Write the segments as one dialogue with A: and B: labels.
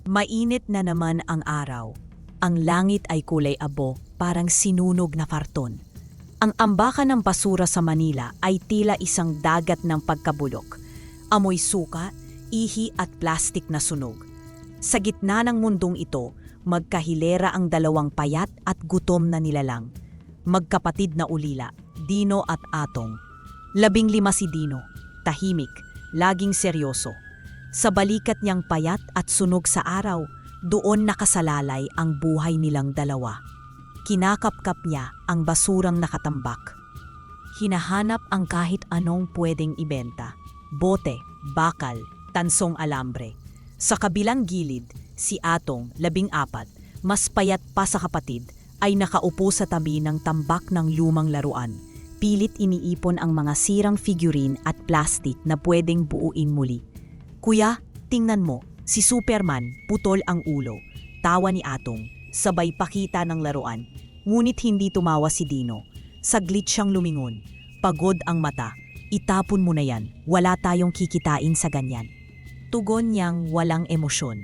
A: Mainit na naman ang araw. Ang langit ay kulay abo, parang sinunog na karton. Ang ambakan ng basura sa Manila ay tila isang dagat ng pagkabulok. Amoy suka, ihi at plastik na sunog. Sa gitna ng mundong ito, magkahilera ang dalawang payat at gutom na nilalang. Magkapatid na ulila, Dino at Atong. 15 si Dino, tahimik, laging seryoso. Sa balikat niyang payat at sunog sa araw, doon nakasalalay ang buhay nilang dalawa. Kinakapkap niya ang basurang nakatambak. Hinahanap ang kahit anong pwedeng ibenta. Bote, bakal, tansong alambre. Sa kabilang gilid, si Atong, 14, mas payat pa sa kapatid, ay nakaupo sa tabi ng tambak ng lumang laruan. Pilit iniipon ang mga sirang figurine at plastik na pwedeng buuin muli. Kuya, tingnan mo, si Superman, putol ang ulo. Tawa ni Atong, sabay pakita ng laruan. Ngunit hindi tumawa si Dino. Saglit siyang lumingon. Pagod ang mata. Itapon mo na yan, wala tayong kikitain sa ganyan. Tugon niyang walang emosyon.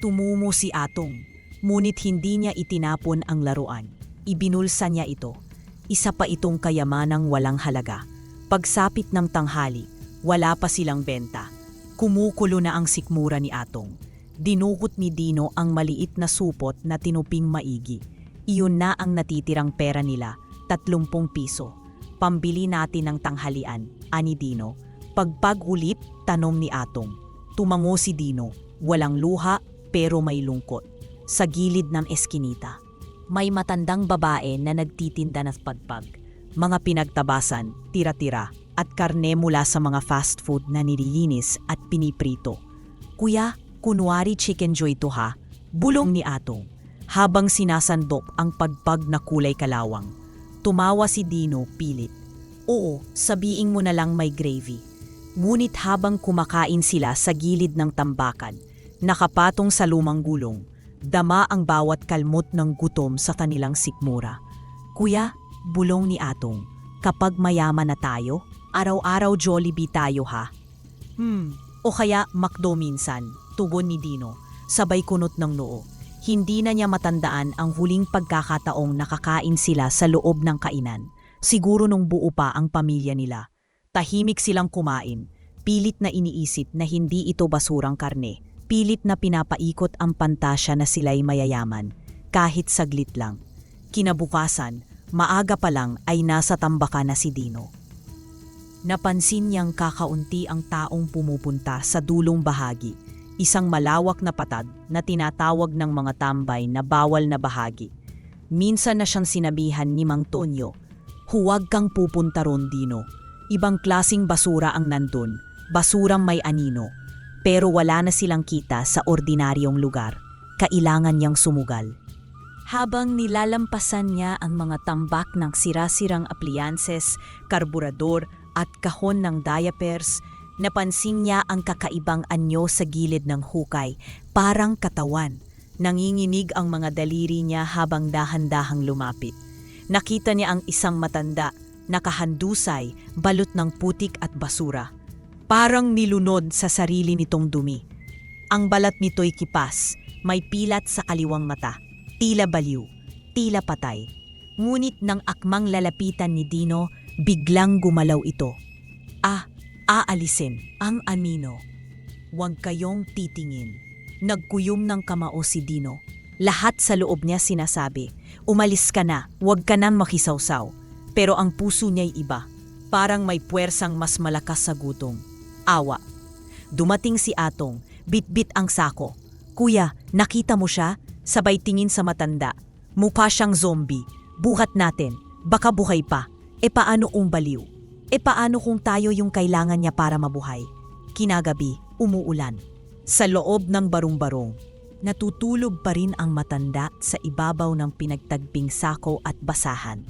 A: Tumumo si Atong. Ngunit hindi niya itinapon ang laruan. Ibinulsa niya ito. Isa pa itong kayamanang walang halaga. Pagsapit ng tanghali, wala pa silang benta. Kumukulo na ang sikmura ni Atong. Dinukot ni Dino ang maliit na supot na tinuping maigi. Iyon na ang natitirang pera nila, 30 piso. Pambili natin ng tanghalian, ani Dino. Pagpag-ulip, tanong ni Atong. Tumango si Dino, walang luha pero may lungkot. Sa gilid ng eskinita, may matandang babae na nagtitinda ng pagpag. Mga pinagtabasan, tira-tira, at karne mula sa mga fast food na nililinis at piniprito. Kuya, kunwari chicken joy to ha? Bulong ni Atong, habang sinasandok ang pagpag na kulay kalawang. Tumawa si Dino pilit. Oo, sabihin mo na lang may gravy. Ngunit habang kumakain sila sa gilid ng tambakan, nakapatong sa lumang gulong, dama ang bawat kalmot ng gutom sa kanilang sikmura. Kuya, bulong ni Atong, kapag mayaman na tayo, araw-araw Jollibee tayo ha? O kaya McDo minsan, tugon ni Dino, sabay kunot ng noo. Hindi na niya matandaan ang huling pagkakataong nakakain sila sa loob ng kainan. Siguro nung buo pa ang pamilya nila. Tahimik silang kumain, pilit na iniisip na hindi ito basurang karne. Pilit na pinapaikot ang pantasya na sila'y mayayaman, kahit saglit lang. Kinabukasan, maaga pa lang ay nasa tambakan na si Dino. Napansin niyang kakaunti ang taong pumupunta sa dulong bahagi, isang malawak na patad na tinatawag ng mga tambay na bawal na bahagi. Minsan na siyang sinabihan ni Mang Tonyo, "Huwag kang pupunta ron, Dino. Ibang klasing basura ang nandun, basurang may anino." Pero wala na silang kita sa ordinaryong lugar. Kailangan niyang sumugal. Habang nilalampasan niya ang mga tambak ng sira-sirang appliances, karburador at kahon ng diapers, napansin niya ang kakaibang anyo sa gilid ng hukay, parang katawan. Nanginginig ang mga daliri niya habang dahan-dahang lumapit. Nakita niya ang isang matanda, nakahandusay, balot ng putik at basura. Parang nilunod sa sarili nitong dumi. Ang balat nito'y kipas, may pilat sa kaliwang mata, tila baliw, tila patay. Ngunit nang akmang lalapitan ni Dino, biglang gumalaw ito. Aalisin ang anino. Huwag kayong titingin. Nagkuyom ng kamao si Dino. Lahat sa loob niya sinasabi, umalis ka na, huwag ka nang makisawsaw. Pero ang puso niya'y iba, parang may puwersang mas malakas sa gutom. Awa. Dumating si Atong, bitbit ang sako. Kuya, nakita mo siya? Sabay tingin sa matanda. Mukha siyang zombie. Buhat natin. Baka buhay pa. E paano kung baliw? E paano kung tayo yung kailangan niya para mabuhay? Kinagabi, umuulan. Sa loob ng barong-barong, natutulog pa rin ang matanda sa ibabaw ng pinagtagping sako at basahan.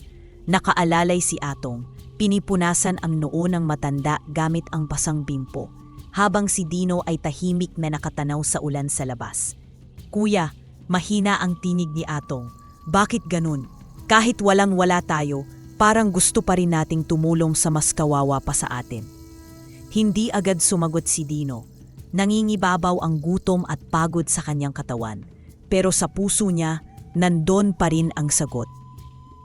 A: Nakaalalay si Atong. Pinipunasan ang noo ng matanda gamit ang basang bimpo, habang si Dino ay tahimik na nakatanaw sa ulan sa labas. Kuya, mahina ang tinig ni Atong. Bakit ganun? Kahit walang-wala tayo, parang gusto pa rin nating tumulong sa mas kawawa pa sa atin. Hindi agad sumagot si Dino. Nangingibabaw ang gutom at pagod sa kanyang katawan. Pero sa puso niya, nandun pa rin ang sagot.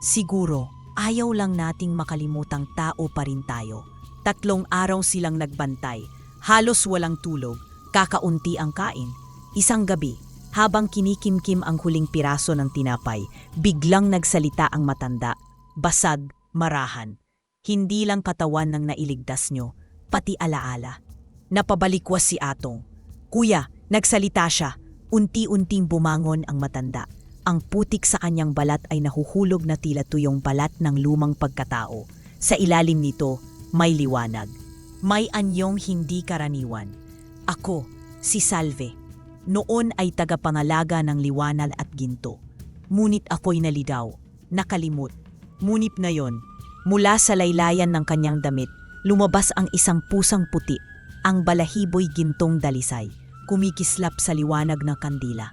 A: Siguro, ayaw lang nating makalimutang tao pa rin tayo. 3 araw silang nagbantay, halos walang tulog, kakaunti ang kain. Isang gabi, habang kinikimkim ang huling piraso ng tinapay, biglang nagsalita ang matanda, basag, marahan. Hindi lang katawan ng nailigtas nyo, pati alaala. Napabalikwas si Atong. Kuya, nagsalita siya. Unti-unting bumangon ang matanda. Ang putik sa kanyang balat ay nahuhulog na tila tuyong balat ng lumang pagkatao. Sa ilalim nito, may liwanag. May anyong hindi karaniwan. Ako, si Salve. Noon ay tagapangalaga ng liwanag at ginto. Ngunit ako'y nalidaw, nakalimot. Ngunit ngayon, mula sa laylayan ng kanyang damit, lumabas ang isang pusang puti. Ang balahibo'y gintong dalisay, kumikislap sa liwanag ng kandila.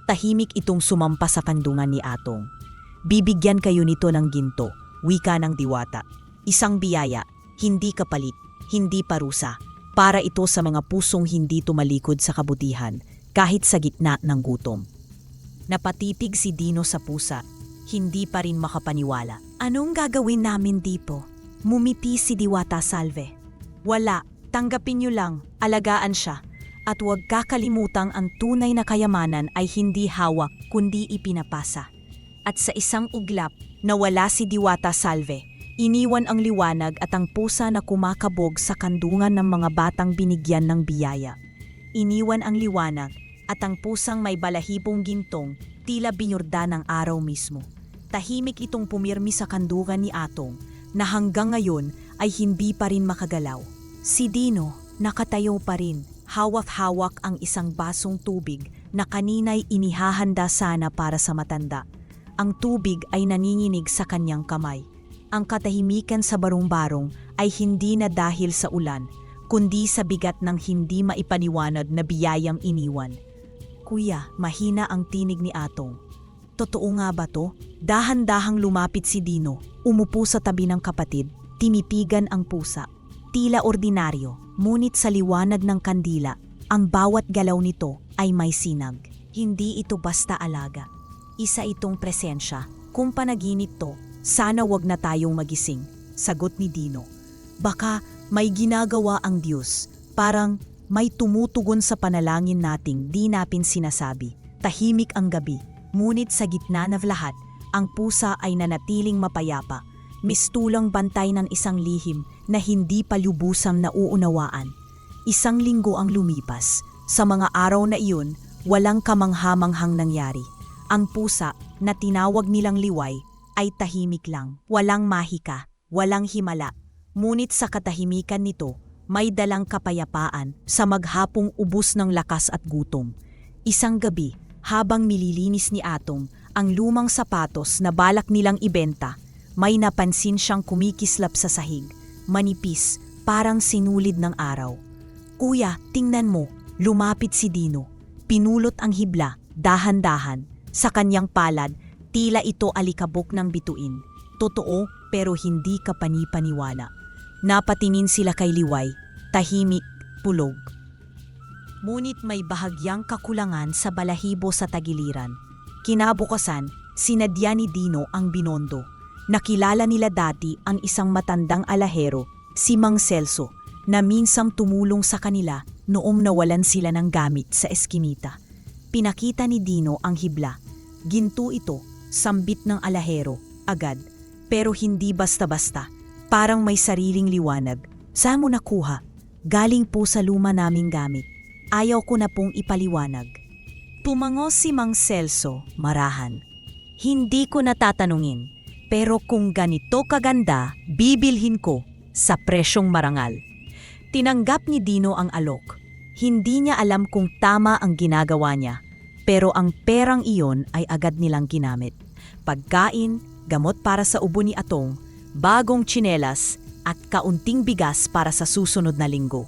A: Tahimik itong sumampa sa kandungan ni Atong. Bibigyan kayo nito ng ginto, wika ng diwata. Isang biyaya, hindi kapalit, hindi parusa, para ito sa mga pusong hindi tumalikod sa kabutihan, kahit sa gitna ng gutom. Napatitig si Dino sa pusa, hindi pa rin makapaniwala. Anong gagawin namin dito? Mumiti si Diwata Salve. Wala, tanggapin niyo lang, alagaan siya. At huwag kakalimutang ang tunay na kayamanan ay hindi hawak kundi ipinapasa. At sa isang uglap, nawala si Diwata Salve. Iniwan ang liwanag at ang pusa na kumakabog sa kandungan ng mga batang binigyan ng biyaya. Iniwan ang liwanag at ang pusang may balahibong gintong tila binyurda ng araw mismo. Tahimik itong pumirmi sa kandungan ni Atong na hanggang ngayon ay hindi pa rin makagalaw. Si Dino nakatayo pa rin, hawak-hawak ang isang basong tubig na kanina'y inihahanda sana para sa matanda. Ang tubig ay nanginginig sa kanyang kamay. Ang katahimikan sa barong-barong ay hindi na dahil sa ulan, kundi sa bigat ng hindi maipaniwanag na biyayang iniwan. Kuya, mahina ang tinig ni Atong. Totoo nga ba to? Dahan-dahang lumapit si Dino, umupo sa tabi ng kapatid, tinipigan ang pusa. Tila ordinaryo, ngunit sa liwanag ng kandila, ang bawat galaw nito ay may sinag. Hindi ito basta alaga. Isa itong presensya. Kung panaginip to, sana wag na tayong magising, sagot ni Dino. Baka may ginagawa ang Diyos, parang may tumutugon sa panalangin nating di natin sinasabi. Tahimik ang gabi, ngunit sa gitna ng lahat, ang pusa ay nanatiling mapayapa. Mistulang bantay ng isang lihim na hindi pa lubusang nauunawaan. Isang linggo ang lumipas. Sa mga araw na iyon, walang kamanghamanghang nangyari. Ang pusa na tinawag nilang liway ay tahimik lang. Walang mahika, walang himala. Ngunit sa katahimikan nito, may dalang kapayapaan sa maghapong ubos ng lakas at gutom. Isang gabi, habang mililinis ni Atong ang lumang sapatos na balak nilang ibenta, may napansin siyang kumikislap sa sahig, manipis, parang sinulid ng araw. Kuya, tingnan mo, lumapit si Dino. Pinulot ang hibla, dahan-dahan. Sa kanyang palad, tila ito alikabok ng bituin. Totoo, pero hindi ka panipaniwala. Napatingin sila kay Liway, tahimik, pulog. Ngunit may bahagyang kakulangan sa balahibo sa tagiliran. Kinabukasan, sinadya ni Dino ang binondo. Nakilala nila dati ang isang matandang alahero, si Mang Celso, na minsang tumulong sa kanila noong nawalan sila ng gamit sa eskinita. Pinakita ni Dino ang hibla. Ginto ito, sambit ng alahero, agad. Pero hindi basta-basta, parang may sariling liwanag. Saan mo nakuha? Galing po sa luma naming gamit. Ayaw ko na pong ipaliwanag. Tumango si Mang Celso, marahan. Hindi ko natatanungin. Pero kung ganito kaganda, bibilhin ko sa presyong marangal. Tinanggap ni Dino ang alok. Hindi niya alam kung tama ang ginagawa niya, pero ang perang iyon ay agad nilang ginamit. Pagkain, gamot para sa ubo ni Atong, bagong tsinelas at kaunting bigas para sa susunod na linggo.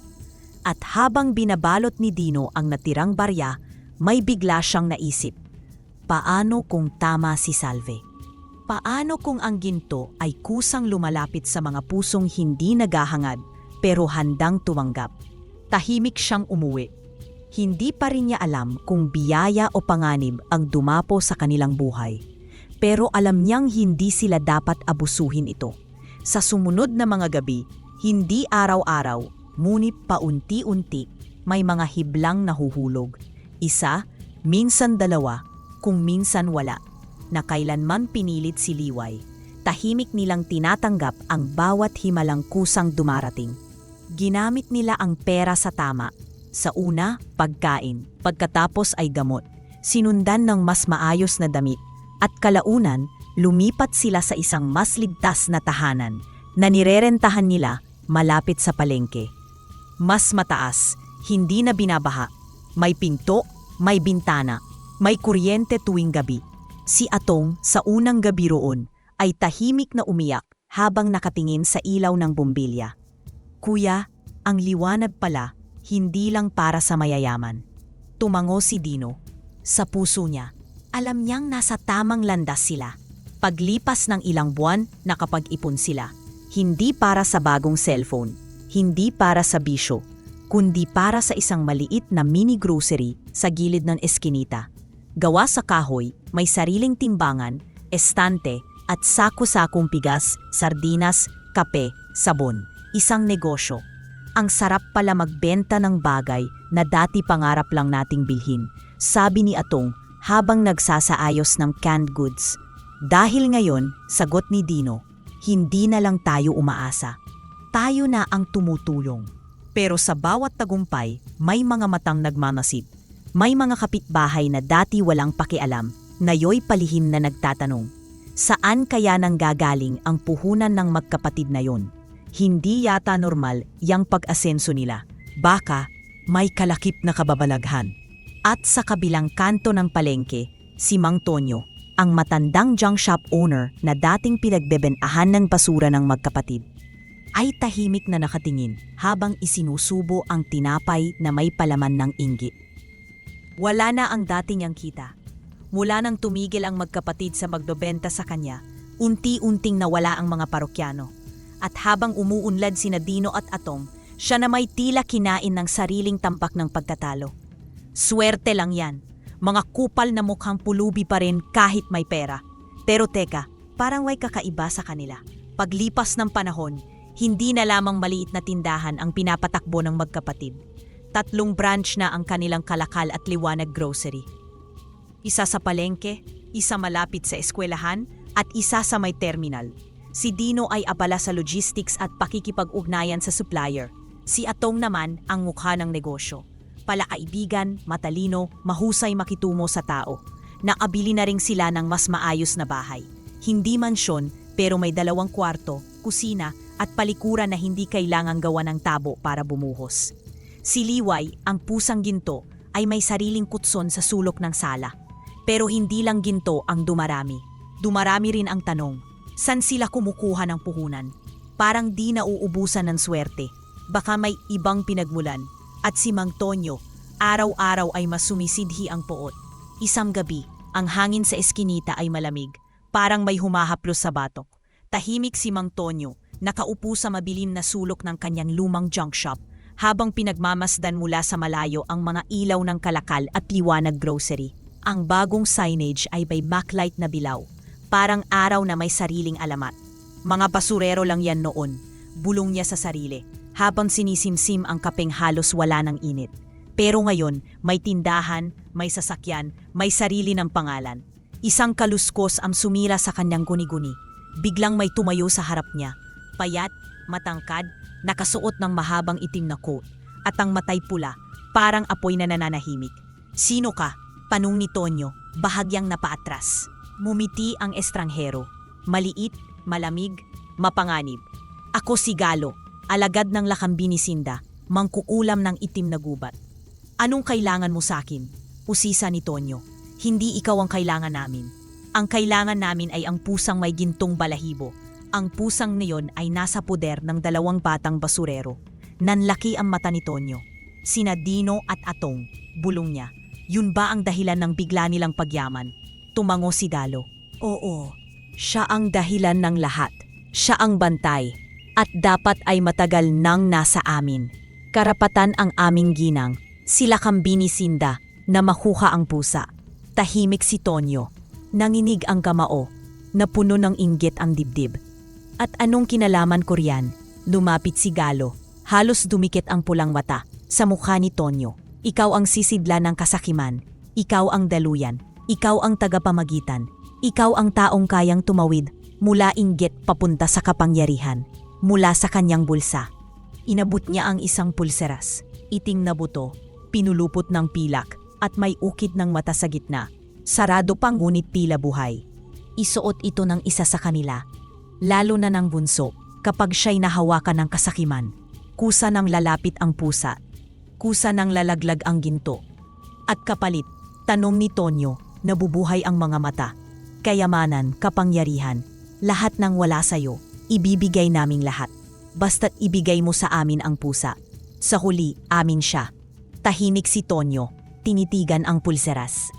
A: At habang binabalot ni Dino ang natirang barya, may bigla siyang naisip. Paano kung tama si Salve? Paano kung ang ginto ay kusang lumalapit sa mga pusong hindi naghahangad pero handang tumanggap? Tahimik siyang umuwi. Hindi pa rin niya alam kung biyaya o panganib ang dumapo sa kanilang buhay. Pero alam niyang hindi sila dapat abusuhin ito. Sa sumunod na mga gabi, hindi araw-araw, ngunit paunti-unti, may mga hiblang nahuhulog. Isa, minsan dalawa, kung minsan wala, na kailanman pinilit si Liway. Tahimik nilang tinatanggap ang bawat himalang kusang dumarating. Ginamit nila ang pera sa tama. Sa una, pagkain, pagkatapos ay gamot. Sinundan ng mas maayos na damit. At kalaunan, lumipat sila sa isang mas ligtas na tahanan na nirerentahan nila malapit sa palengke. Mas mataas, hindi na binabaha. May pinto, may bintana, may kuryente tuwing gabi. Si Atong sa unang gabi roon ay tahimik na umiyak habang nakatingin sa ilaw ng bumbilya. Kuya, ang liwanag pala, hindi lang para sa mayayaman. Tumango si Dino. Sa puso niya, alam niyang nasa tamang landas sila. Paglipas ng ilang buwan, nakapag-ipon sila. Hindi para sa bagong cellphone, hindi para sa bisyo, kundi para sa isang maliit na mini grocery sa gilid ng eskinita. Gawa sa kahoy, may sariling timbangan, estante at sako-sakong bigas, sardinas, kape, sabon. Isang negosyo. Ang sarap pala magbenta ng bagay na dati pangarap lang nating bilhin, sabi ni Atong habang nagsasaayos ng canned goods. Dahil ngayon, sagot ni Dino, hindi na lang tayo umaasa. Tayo na ang tumutulong. Pero sa bawat tagumpay, may mga matang nagmamasid. May mga kapitbahay na dati walang pakialam, nayo'y palihim na nagtatanong. Saan kaya nanggagaling ang puhunan ng magkapatid na yon? Hindi yata normal yang pag-asenso nila. Baka may kalakip na kababalaghan. At sa kabilang kanto ng palengke, si Mang Tonyo, ang matandang junk shop owner na dating pinagbebentahan ng basura ng magkapatid, ay tahimik na nakatingin habang isinusubo ang tinapay na may palaman ng inggit. Wala na ang dating niyang kita. Mula nang tumigil ang magkapatid sa magbebenta sa kanya, unti-unting nawala ang mga parokyano. At habang umuunlad sina Dino at Atong, siya na may tila kinain ng sariling tampak ng pagkatalo. Swerte lang yan. Mga kupal na mukhang pulubi pa rin kahit may pera. Pero teka, parang may kakaiba sa kanila. Paglipas ng panahon, hindi na lamang maliit na tindahan ang pinapatakbo ng magkapatid. 3 branch na ang kanilang Kalakal at Liwanag Grocery. Isa sa palengke, isa malapit sa eskwelahan, at isa sa may terminal. Si Dino ay abala sa logistics at pakikipag-ugnayan sa supplier. Si Atong naman ang mukha ng negosyo. Palakaibigan, matalino, mahusay makitungo sa tao. Nakabili na rin sila ng mas maayos na bahay. Hindi mansyon, pero may 2 kwarto, kusina at palikuran na hindi kailangang gawa ng tabo para bumuhos. Si Liway, ang pusang ginto, ay may sariling kutson sa sulok ng sala. Pero hindi lang ginto ang dumarami. Dumarami rin ang tanong. San sila kumukuha ng puhunan? Parang di nauubusan ng swerte. Baka may ibang pinagmulan. At si Mang Tonyo, araw-araw ay mas sumisidhi ang poot. Isang gabi, ang hangin sa eskinita ay malamig. Parang may humahaplos sa batok. Tahimik si Mang Tonyo, nakaupo sa mabilim na sulok ng kanyang lumang junk shop, habang pinagmamasdan mula sa malayo ang mga ilaw ng Kalakal at Liwanag Grocery. Ang bagong signage ay may backlight na bilaw. Parang araw na may sariling alamat. Mga basurero lang yan noon, bulong niya sa sarili, habang sinisimsim ang kapeng halos wala ng init. Pero ngayon, may tindahan, may sasakyan, may sarili ng pangalan. Isang kaluskos ang sumira sa kanyang guni-guni. Biglang may tumayo sa harap niya. Payat, matangkad, nakasuot ng mahabang itim na coat, at ang matay pula, parang apoy na nananahimik. Sino ka? Tanong ni Tonyo, bahagyang napaatras. Mumiti ang estranghero. Maliit, malamig, mapanganib. Ako si Galo, alagad ng lakambi ni Sinda, mangkukulam ng itim na gubat. Anong kailangan mo sa akin? Usisa ni Tonyo. Hindi ikaw ang kailangan namin. Ang kailangan namin ay ang pusang may gintong balahibo. Ang pusang niyon ay nasa poder ng 2 batang basurero. Nanlaki ang mata ni Tonyo. Sina Dino at Atong, bulong niya. Yun ba ang dahilan ng bigla nilang pagyaman? Tumango si Galo. Oo, siya ang dahilan ng lahat. Siya ang bantay. At dapat ay matagal nang nasa amin. Karapatan ang aming ginang. Sila kang binisinda na makuha ang pusa. Tahimik si Tonyo. Nanginig ang kamao. Napuno ng inggit ang dibdib. At anong kinalaman ko riyan? Lumapit si Galo. Halos dumikit ang pulang mata sa mukha ni Tonyo. Ikaw ang sisidla ng kasakiman. Ikaw ang daluyan. Ikaw ang tagapamagitan. Ikaw ang taong kayang tumawid mula inggit papunta sa kapangyarihan. Mula sa kanyang bulsa. Inabot niya ang isang pulseras. Iting na buto, pinulupot ng pilak at may ukit ng mata sa gitna. Sarado pang ngunit tila buhay. Isuot ito ng isa sa kanila. Lalo na ng bunso kapag siya'y nahawakan ng kasakiman. Kusa ng lalapit ang pusa. Kusa ng lalaglag ang ginto. At kapalit, tanong ni Tonyo, nabubuhay ang mga mata. Kayamanan, kapangyarihan, lahat ng wala sa'yo, ibibigay naming lahat. Basta't ibigay mo sa amin ang pusa. Sa huli, amin siya. Tahimik si Tonyo, tinitigan ang pulseras.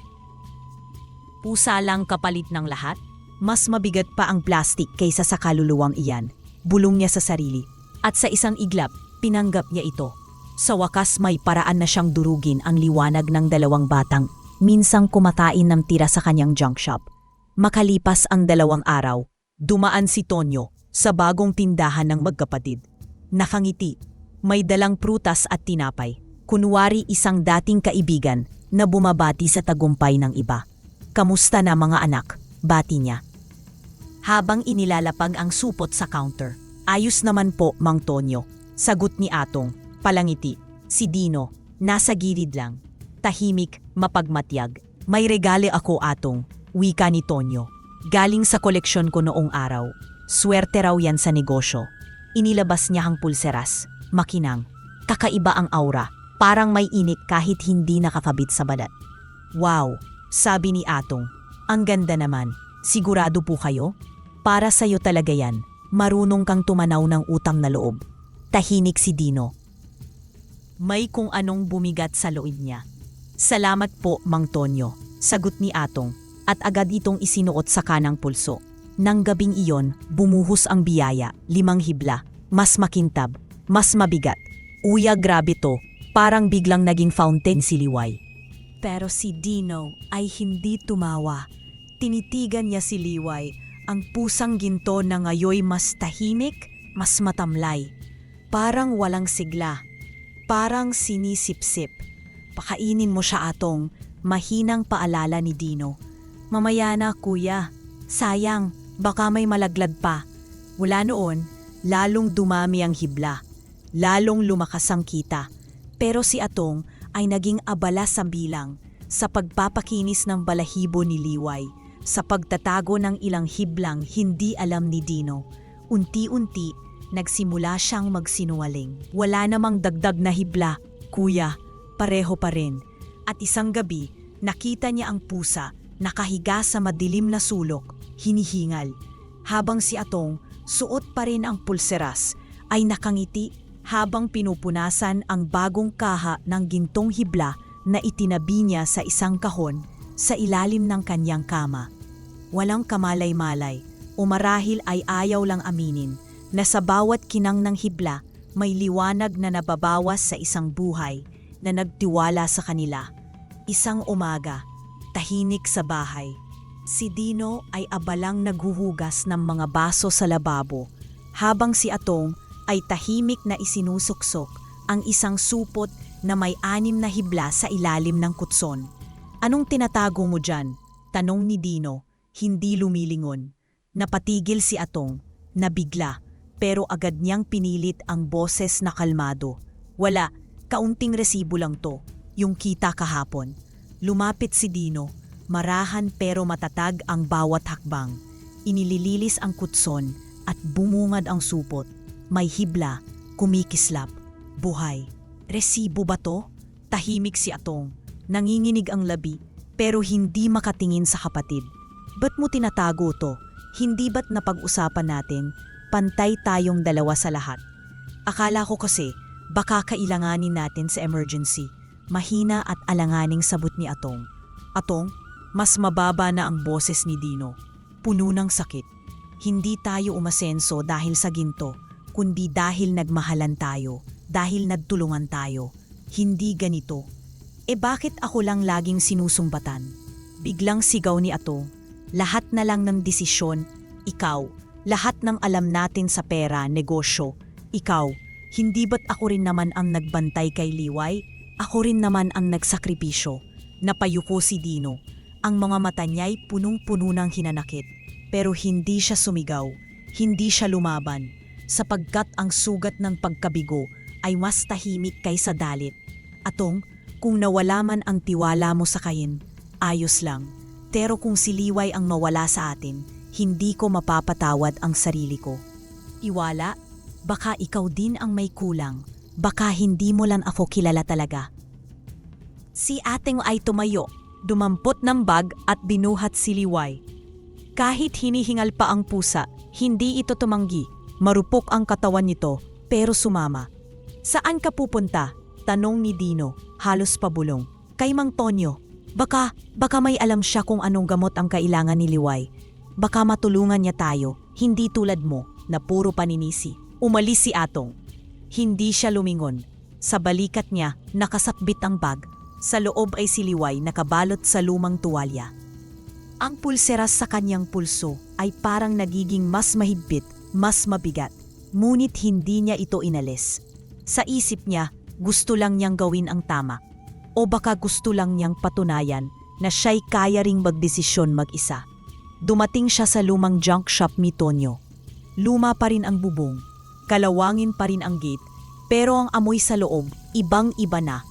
A: Pusa lang kapalit ng lahat? Mas mabigat pa ang plastik kaysa sa kaluluwang iyan. Bulong niya sa sarili. At sa isang iglap, pinanggap niya ito. Sa wakas may paraan na siyang durugin ang liwanag ng dalawang batang minsang kumatain ng tira sa kanyang junk shop. Makalipas ang 2 araw, dumaan si Tonyo sa bagong tindahan ng magkapatid. Nakangiti, may dalang prutas at tinapay. Kunwari isang dating kaibigan na bumabati sa tagumpay ng iba. Kamusta na mga anak? Bati niya. Habang inilalapag ang supot sa counter. Ayos naman po, Mang Tonyo. Sagot ni Atong, palangiti. Si Dino, nasa gilid lang. Tahimik, mapagmatyag. May regalo ako, Atong. Wika ni Tonyo. Galing sa koleksyon ko noong araw. Swerte raw yan sa negosyo. Inilabas niya ang pulseras. Makinang. Kakaiba ang aura. Parang may init kahit hindi nakakabit sa balat. Wow, sabi ni Atong. Ang ganda naman. Sigurado po kayo? Para sa'yo talaga yan. Marunong kang tumanaw ng utang na loob. Tahimik si Dino. May kung anong bumigat sa loob niya. Salamat po, Mang Tonyo. Sagot ni Atong. At agad itong isinuot sa kanang pulso. Nang gabing iyon, bumuhos ang biyaya, 5 hibla, mas makintab, mas mabigat. Uya, grabe to, parang biglang naging fountain si Liway. Pero si Dino ay hindi tumawa. Tinitigan niya si Liway, ang pusang ginto na ngayoy mas tahimik, mas matamlay. Parang walang sigla, parang sinisipsip. Pakainin mo siya, Atong, mahinang paalala ni Dino. Mamaya na, kuya. Sayang, baka may malaglad pa. Wala noon, lalong dumami ang hibla. Lalong lumakas ang kita. Pero si Atong ay naging abala sa bilang sa pagpapakinis ng balahibo ni Liway, sa pagtatago ng ilang hiblang hindi alam ni Dino. Unti-unti, nagsimula siyang magsinungaling. Wala namang dagdag na hibla, kuya, pareho pa rin. At isang gabi, nakita niya ang pusa nakahiga sa madilim na sulok, hinihingal. Habang si Atong, suot pa rin ang pulseras, ay nakangiti habang pinupunasan ang bagong kaha ng gintong hibla na itinabi niya sa isang kahon sa ilalim ng kanyang kama. Walang kamalay-malay, o marahil ay ayaw lang aminin na sa bawat kinang ng hibla may liwanag na nababawas sa isang buhay na nagtiwala sa kanila. Isang umaga, tahimik sa bahay. Si Dino ay abalang naghuhugas ng mga baso sa lababo, habang si Atong ay tahimik na isinusuksok ang isang supot na may 6 na hibla sa ilalim ng kutson. Anong tinatago mo dyan? Tanong ni Dino, hindi lumilingon. Napatigil si Atong, nabigla, pero agad niyang pinilit ang boses na kalmado. Wala, kaunting resibo lang to, yung kita kahapon. Lumapit si Dino, marahan pero matatag ang bawat hakbang. Inilililis ang kutson at bumungad ang supot. May hibla, kumikislap, buhay. Resibo ba to? Tahimik si Atong. Nanginginig ang labi pero hindi makatingin sa kapatid. Ba't mo tinatago to? Hindi ba't napag-usapan natin? Pantay tayong dalawa sa lahat. Akala ko kasi baka kailanganin natin sa emergency. Mahina at alanganing sabot ni Atong. Atong, mas mababa na ang boses ni Dino. Puno ng sakit. Hindi tayo umasenso dahil sa ginto, kundi dahil nagmahalan tayo, dahil nagtulungan tayo. Hindi ganito. Bakit ako lang laging sinusumbatan? Biglang sigaw ni Atong, lahat na lang ng desisyon, ikaw. Lahat ng alam natin sa pera, negosyo, ikaw. Hindi ba't ako rin naman ang nagbantay kay Liway? Ako rin naman ang nagsakripisyo. Napayuko si Dino. Ang mga mata niya'y punong-puno ng hinanakit. Pero hindi siya sumigaw. Hindi siya lumaban. Sapagkat ang sugat ng pagkabigo ay mas tahimik kaysa dalit. Atong, kung nawala man ang tiwala mo sa kain, ayos lang. Pero kung si Liway ang mawala sa atin, hindi ko mapapatawad ang sarili ko. Iwala, baka ikaw din ang may kulang. Baka hindi mo lang ako kilala talaga. Si Ateng ay tumayo, dumampot ng bag at binuhat si Liway. Kahit hinihingal pa ang pusa, hindi ito tumanggi. Marupok ang katawan nito, pero sumama. Saan ka pupunta? Tanong ni Dino, halos pabulong. Kay Mang Tonyo. Baka may alam siya kung anong gamot ang kailangan ni Liway. Baka matulungan niya tayo, hindi tulad mo na puro paninisi. Umalis si Atong. Hindi siya lumingon. Sa balikat niya, nakasakbit ang bag. Sa loob ay si Liway nakabalot sa lumang tuwalya. Ang pulseras sa kanyang pulso ay parang nagiging mas mahigpit, mas mabigat. Ngunit hindi niya ito inalis. Sa isip niya, gusto lang niyang gawin ang tama. O baka gusto lang niyang patunayan na siya'y kaya ring magdesisyon mag-isa. Dumating siya sa lumang junk shop ni Tonyo. Luma pa rin ang bubong, kalawangin pa rin ang gate, pero ang amoy sa loob, ibang-iba na.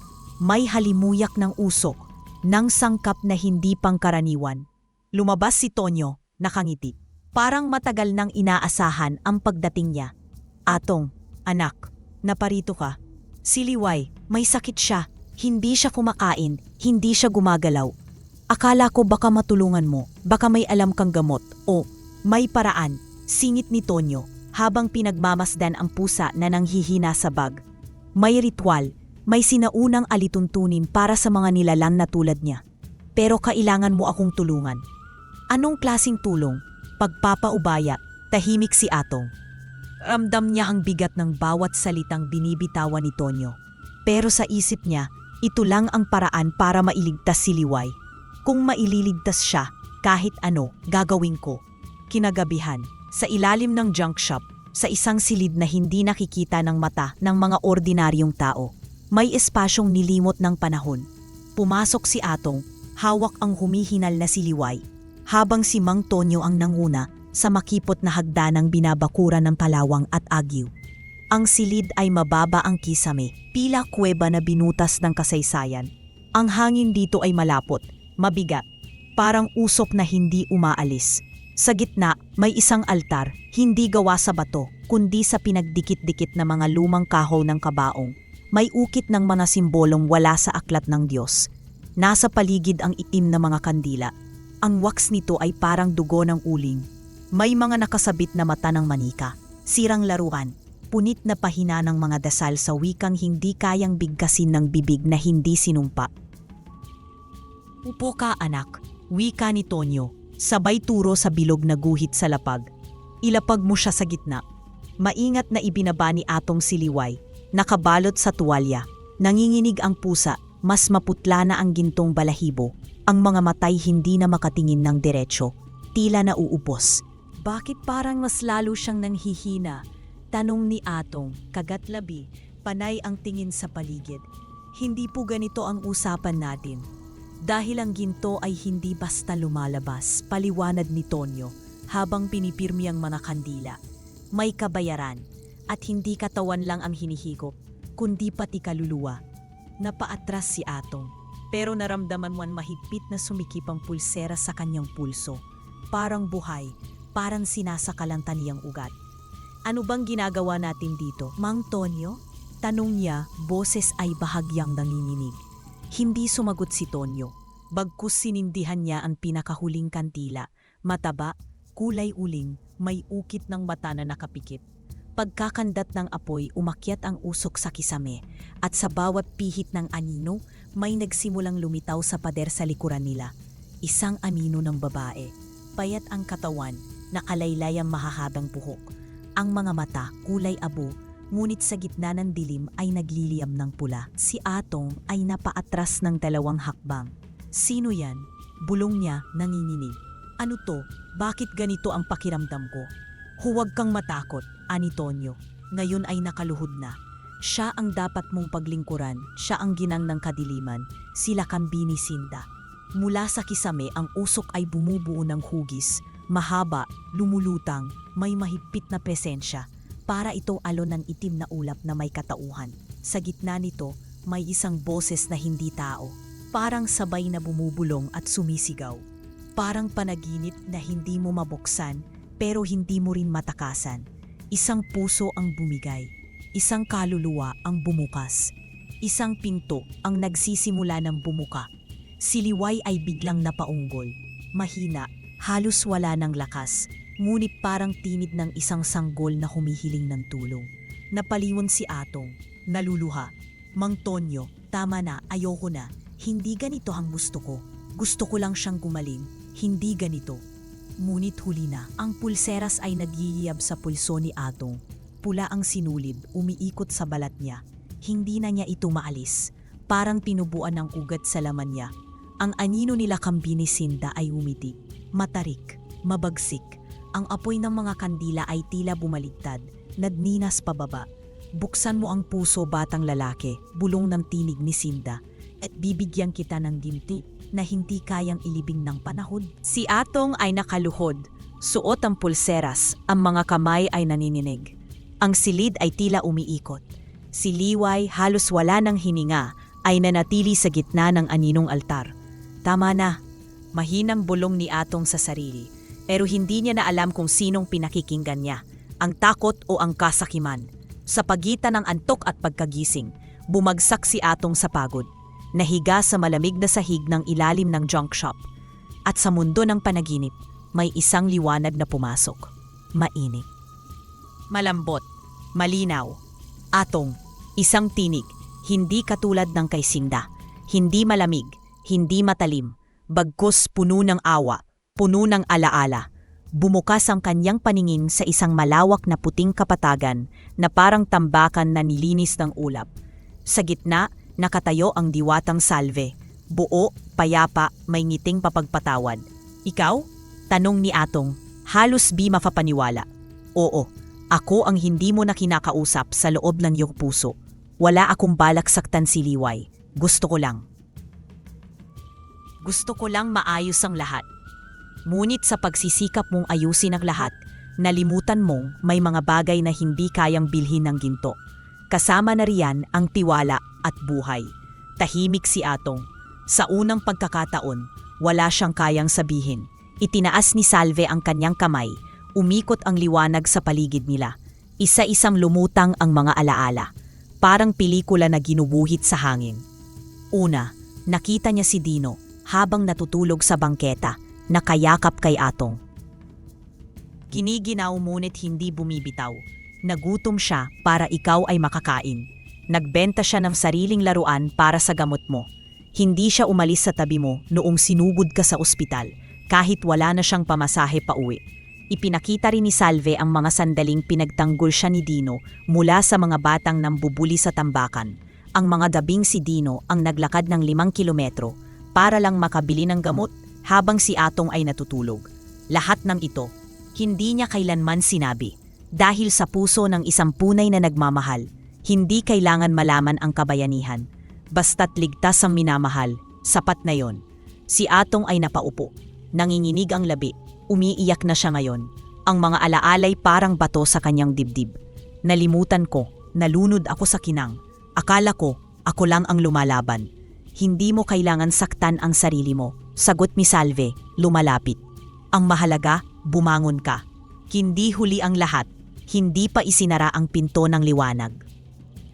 A: May halimuyak ng usok, ng sangkap na hindi pangkaraniwan. Lumabas si Tonyo, nakangiti. Parang matagal nang inaasahan ang pagdating niya. Atong, anak, naparito ka. Si Liway, may sakit siya. Hindi siya kumakain, hindi siya gumagalaw. Akala ko baka matulungan mo, baka may alam kang gamot o may paraan, singit ni Tonyo habang pinagmamasdan ang pusa na nanghihina sa bag. May ritual, may sinaunang alituntunin para sa mga nilalang na tulad niya. Pero kailangan mo akong tulungan. Anong klasing tulong? Pagpapaubaya, tahimik si Atong. Ramdam niya ang bigat ng bawat salitang binibitawan ni Tonyo. Pero sa isip niya, ito lang ang paraan para mailigtas si Liway. Kung maililigtas siya, kahit ano, gagawin ko. Kinagabihan, sa ilalim ng junk shop, sa isang silid na hindi nakikita ng mata ng mga ordinaryong tao, may espasyong nilimot ng panahon. Pumasok si Atong, hawak ang humihinal na si Liway, habang si Mang Tonyo ang nanguna sa makipot na hagdanang binabakuran ng Palawang at Agyo. Ang silid ay mababa ang kisame, pila kuweba na binutas ng kasaysayan. Ang hangin dito ay malapot, mabigat, parang usok na hindi umaalis. Sa gitna, may isang altar, hindi gawa sa bato, kundi sa pinagdikit-dikit na mga lumang kahoy ng kabaong. May ukit ng mga simbolong wala sa aklat ng Diyos. Nasa paligid ang itim na mga kandila. Ang wax nito ay parang dugo ng uling. May mga nakasabit na mata ng manika, sirang laruan, punit na pahina ng mga dasal sa wikang hindi kayang bigkasin ng bibig na hindi sinumpa. Upo ka, anak, wika ni Tonyo, sabay turo sa bilog na guhit sa lapag. Ilapag mo siya sa gitna. Maingat na ibinaba ni Atong si Liway, nakabalot sa tuwalya. Nanginginig ang pusa, mas maputla na ang gintong balahibo. Ang mga matay hindi na makatingin ng diretsyo, tila na uupos. Bakit parang mas lalo siyang nanghihina? Tanong ni Atong, kagatlabi, panay ang tingin sa paligid. Hindi po ganito ang usapan natin. Dahil ang ginto ay hindi basta lumalabas, paliwanag ni Tonyo habang pinipirmi ang mga kandila. May kabayaran at hindi katawan lang ang hinihigop, kundi pati kaluluwa. Napaatras si Atong, pero naramdaman mo mahigpit na sumikip ang pulsera sa kanyang pulso. Parang buhay, parang sinasakalan taliyang ugat. Ano bang ginagawa natin dito, Mang Tonyo? Tanong niya, boses ay bahagyang nanginginig. Hindi sumagot si Tonyo. Bagkus sinindihan niya ang pinakahuling kantila. Mataba, kulay uling, may ukit ng mata na nakapikit. Pagkakandat ng apoy, umakyat ang usok sa kisame. At sa bawat pihit ng anino, may nagsimulang lumitaw sa pader sa likuran nila. Isang anino ng babae. Payat ang katawan, nakalaylay ang mahahabang buhok. Ang mga mata, kulay abo, Ngunit sa gitna ng dilim ay nagliliyam ng pula. Si Atong ay napaatras ng 2 hakbang. Sino yan? Bulong niya nanginginig. Ano to? Bakit ganito ang pakiramdam ko? Huwag kang matakot, ani Tonyo. Ngayon ay nakaluhod na. Siya ang dapat mong paglingkuran, siya ang ginang ng kadiliman, sila Kambini ni Sinda. Mula sa kisame ang usok ay bumubuo ng hugis, mahaba, lumulutang, may mahigpit na presensya. Para ito alon ng itim na ulap na may katauhan. Sa gitna nito, may isang boses na hindi tao. Parang sabay na bumubulong at sumisigaw. Parang panaginip na hindi mo mabuksan, pero hindi mo rin matakasan. Isang puso ang bumigay. Isang kaluluwa ang bumukas. Isang pinto ang nagsisimula ng bumuka. Si Liway ay biglang napaunggol. Mahina, halos wala ng lakas. Ngunit parang tinid ng isang sanggol na humihiling ng tulong. Napalingon si Atong, naluluha. Mang Tonyo, tama na, ayoko na. Hindi ganito ang gusto ko. Gusto ko lang siyang gumaling, hindi ganito. Ngunit huli na, ang pulseras ay nagyiyab sa pulso ni Atong. Pula ang sinulid, umiikot sa balat niya. Hindi na niya ito maalis. Parang pinubuan ng ugat sa laman niya. Ang anino nila Kambini Sinda ay umiti. Matarik, mabagsik. Ang apoy ng mga kandila ay tila bumaligtad, nadninas pababa. Buksan mo ang puso, batang lalaki, bulong ng tinig ni Sinda, at bibigyan kita ng ginti na hindi kayang ilibing ng panahon. Si Atong ay nakaluhod, suot ang pulseras, ang mga kamay ay nanininig. Ang silid ay tila umiikot. Si Liway, halos wala ng hininga, ay nanatili sa gitna ng aninong altar. Tama na, mahinang bulong ni Atong sa sarili. Pero hindi niya na alam kung sinong pinakikinggan niya, ang takot o ang kasakiman. Sa pagitan ng antok at pagkagising, bumagsak si Atong sa pagod, nahiga sa malamig na sahig ng ilalim ng junk shop. At sa mundo ng panaginip, may isang liwanag na pumasok. Mainit. Malambot, malinaw. Atong, isang tinig, hindi katulad ng kay Sinda. Hindi malamig, hindi matalim, bagkus puno ng awa. Puno ng alaala. Bumukas ang kanyang paningin sa isang malawak na puting kapatagan na parang tambakan na nilinis ng ulap. Sa gitna, nakatayo ang diwatang Salve. Buo, payapa, may ngiting papagpatawad. Ikaw? Tanong ni Atong, halos di mapapaniwala. Oo, ako ang hindi mo na kinakausap sa loob ng iyong puso. Wala akong balak saktan si Liway. Gusto ko lang maayos ang lahat. Ngunit sa pagsisikap mong ayusin ang lahat, nalimutan mong may mga bagay na hindi kayang bilhin ng ginto. Kasama na riyan ang tiwala at buhay. Tahimik si Atong. Sa unang pagkakataon, wala siyang kayang sabihin. Itinaas ni Salve ang kanyang kamay, umikot ang liwanag sa paligid nila. Isa-isang lumutang ang mga alaala. Parang pelikula na ginubuhit sa hangin. Una, nakita niya si Dino habang natutulog sa bangketa, nakayakap kay Atong. Giniginaw ngunit hindi bumibitaw. Nagutom siya para ikaw ay makakain. Nagbenta siya ng sariling laruan para sa gamot mo. Hindi siya umalis sa tabi mo noong sinugod ka sa ospital, kahit wala na siyang pamasahe pa uwi. Ipinakita rin ni Salve ang mga sandaling pinagtanggol siya ni Dino mula sa mga batang nambubuli sa tambakan. Ang mga gabing si Dino ang naglakad ng 5 kilometro para lang makabili ng gamot habang si Atong ay natutulog. Lahat ng ito, hindi niya kailanman sinabi. Dahil sa puso ng isang punay na nagmamahal, hindi kailangan malaman ang kabayanihan. Basta't ligtas ang minamahal, sapat na yon. Si Atong ay napaupo. Nanginginig ang labi. Umiiyak na siya ngayon. Ang mga alaalay parang bato sa kanyang dibdib. Nalimutan ko, nalunod ako sa kinang. Akala ko, ako lang ang lumalaban. Hindi mo kailangan saktan ang sarili mo. Sagot ni Salve, lumalapit. Ang mahalaga, bumangon ka. Hindi huli ang lahat. Hindi pa isinara ang pinto ng liwanag.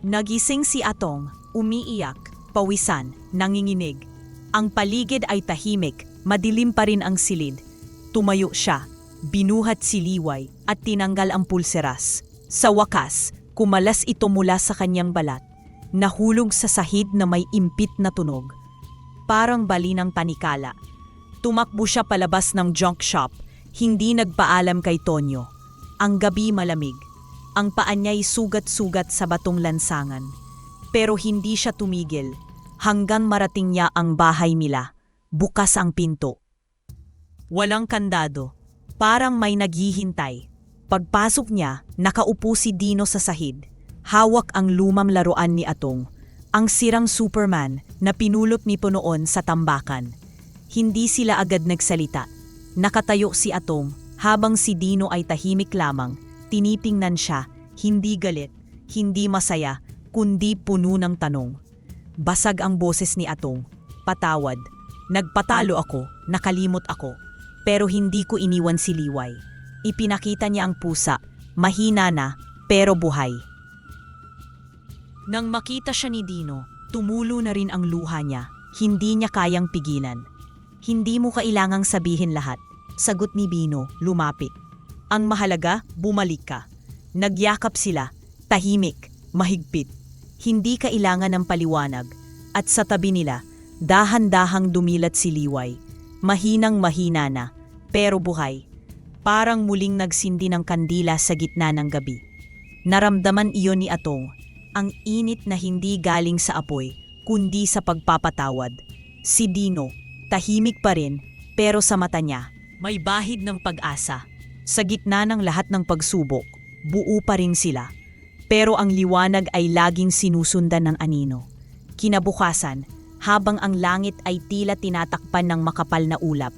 A: Nagising si Atong, umiiyak, pawisan, nanginginig. Ang paligid ay tahimik, madilim pa rin ang silid. Tumayo siya, binuhat si Liway at tinanggal ang pulseras. Sa wakas, kumalas ito mula sa kanyang balat. Nahulog sa sahig na may impit na tunog. Parang bali ng panikala. Tumakbo siya palabas ng junk shop, hindi nagpaalam kay Tonyo. Ang gabi malamig. Ang paa niya'y sugat-sugat sa batong lansangan. Pero hindi siya tumigil hanggang marating niya ang bahay nila. Bukas ang pinto. Walang kandado. Parang may naghihintay. Pagpasok niya, nakaupo si Dino sa sahig. Hawak ang lumang laruan ni Atong, ang sirang Superman na pinulot ni noon sa tambakan. Hindi sila agad nagsalita. Nakatayo si Atong habang si Dino ay tahimik lamang. Tinitingnan siya, hindi galit, hindi masaya, kundi puno ng tanong. Basag ang boses ni Atong. Patawad. Nagpatalo ako, nakalimot ako. Pero hindi ko iniwan si Liway. Ipinakita niya ang pusa, mahina na, pero buhay. Nang makita siya ni Dino, tumulo na rin ang luha niya. Hindi niya kayang pigilan. Hindi mo kailangang sabihin lahat. Sagot ni Dino, lumapit. Ang mahalaga, bumalik ka. Nagyakap sila, tahimik, mahigpit. Hindi kailangan ng paliwanag. At sa tabi nila, dahan-dahang dumilat si Liway. Mahinang-mahina na, pero buhay. Parang muling nagsindi ng kandila sa gitna ng gabi. Naramdaman iyon ni Atong, ang init na hindi galing sa apoy, kundi sa pagpapatawad. Si Dino, tahimik pa rin, pero sa mata niya, may bahid ng pag-asa. Sa gitna ng lahat ng pagsubok, buo pa rin sila. Pero ang liwanag ay laging sinusundan ng anino. Kinabukasan, habang ang langit ay tila tinatakpan ng makapal na ulap,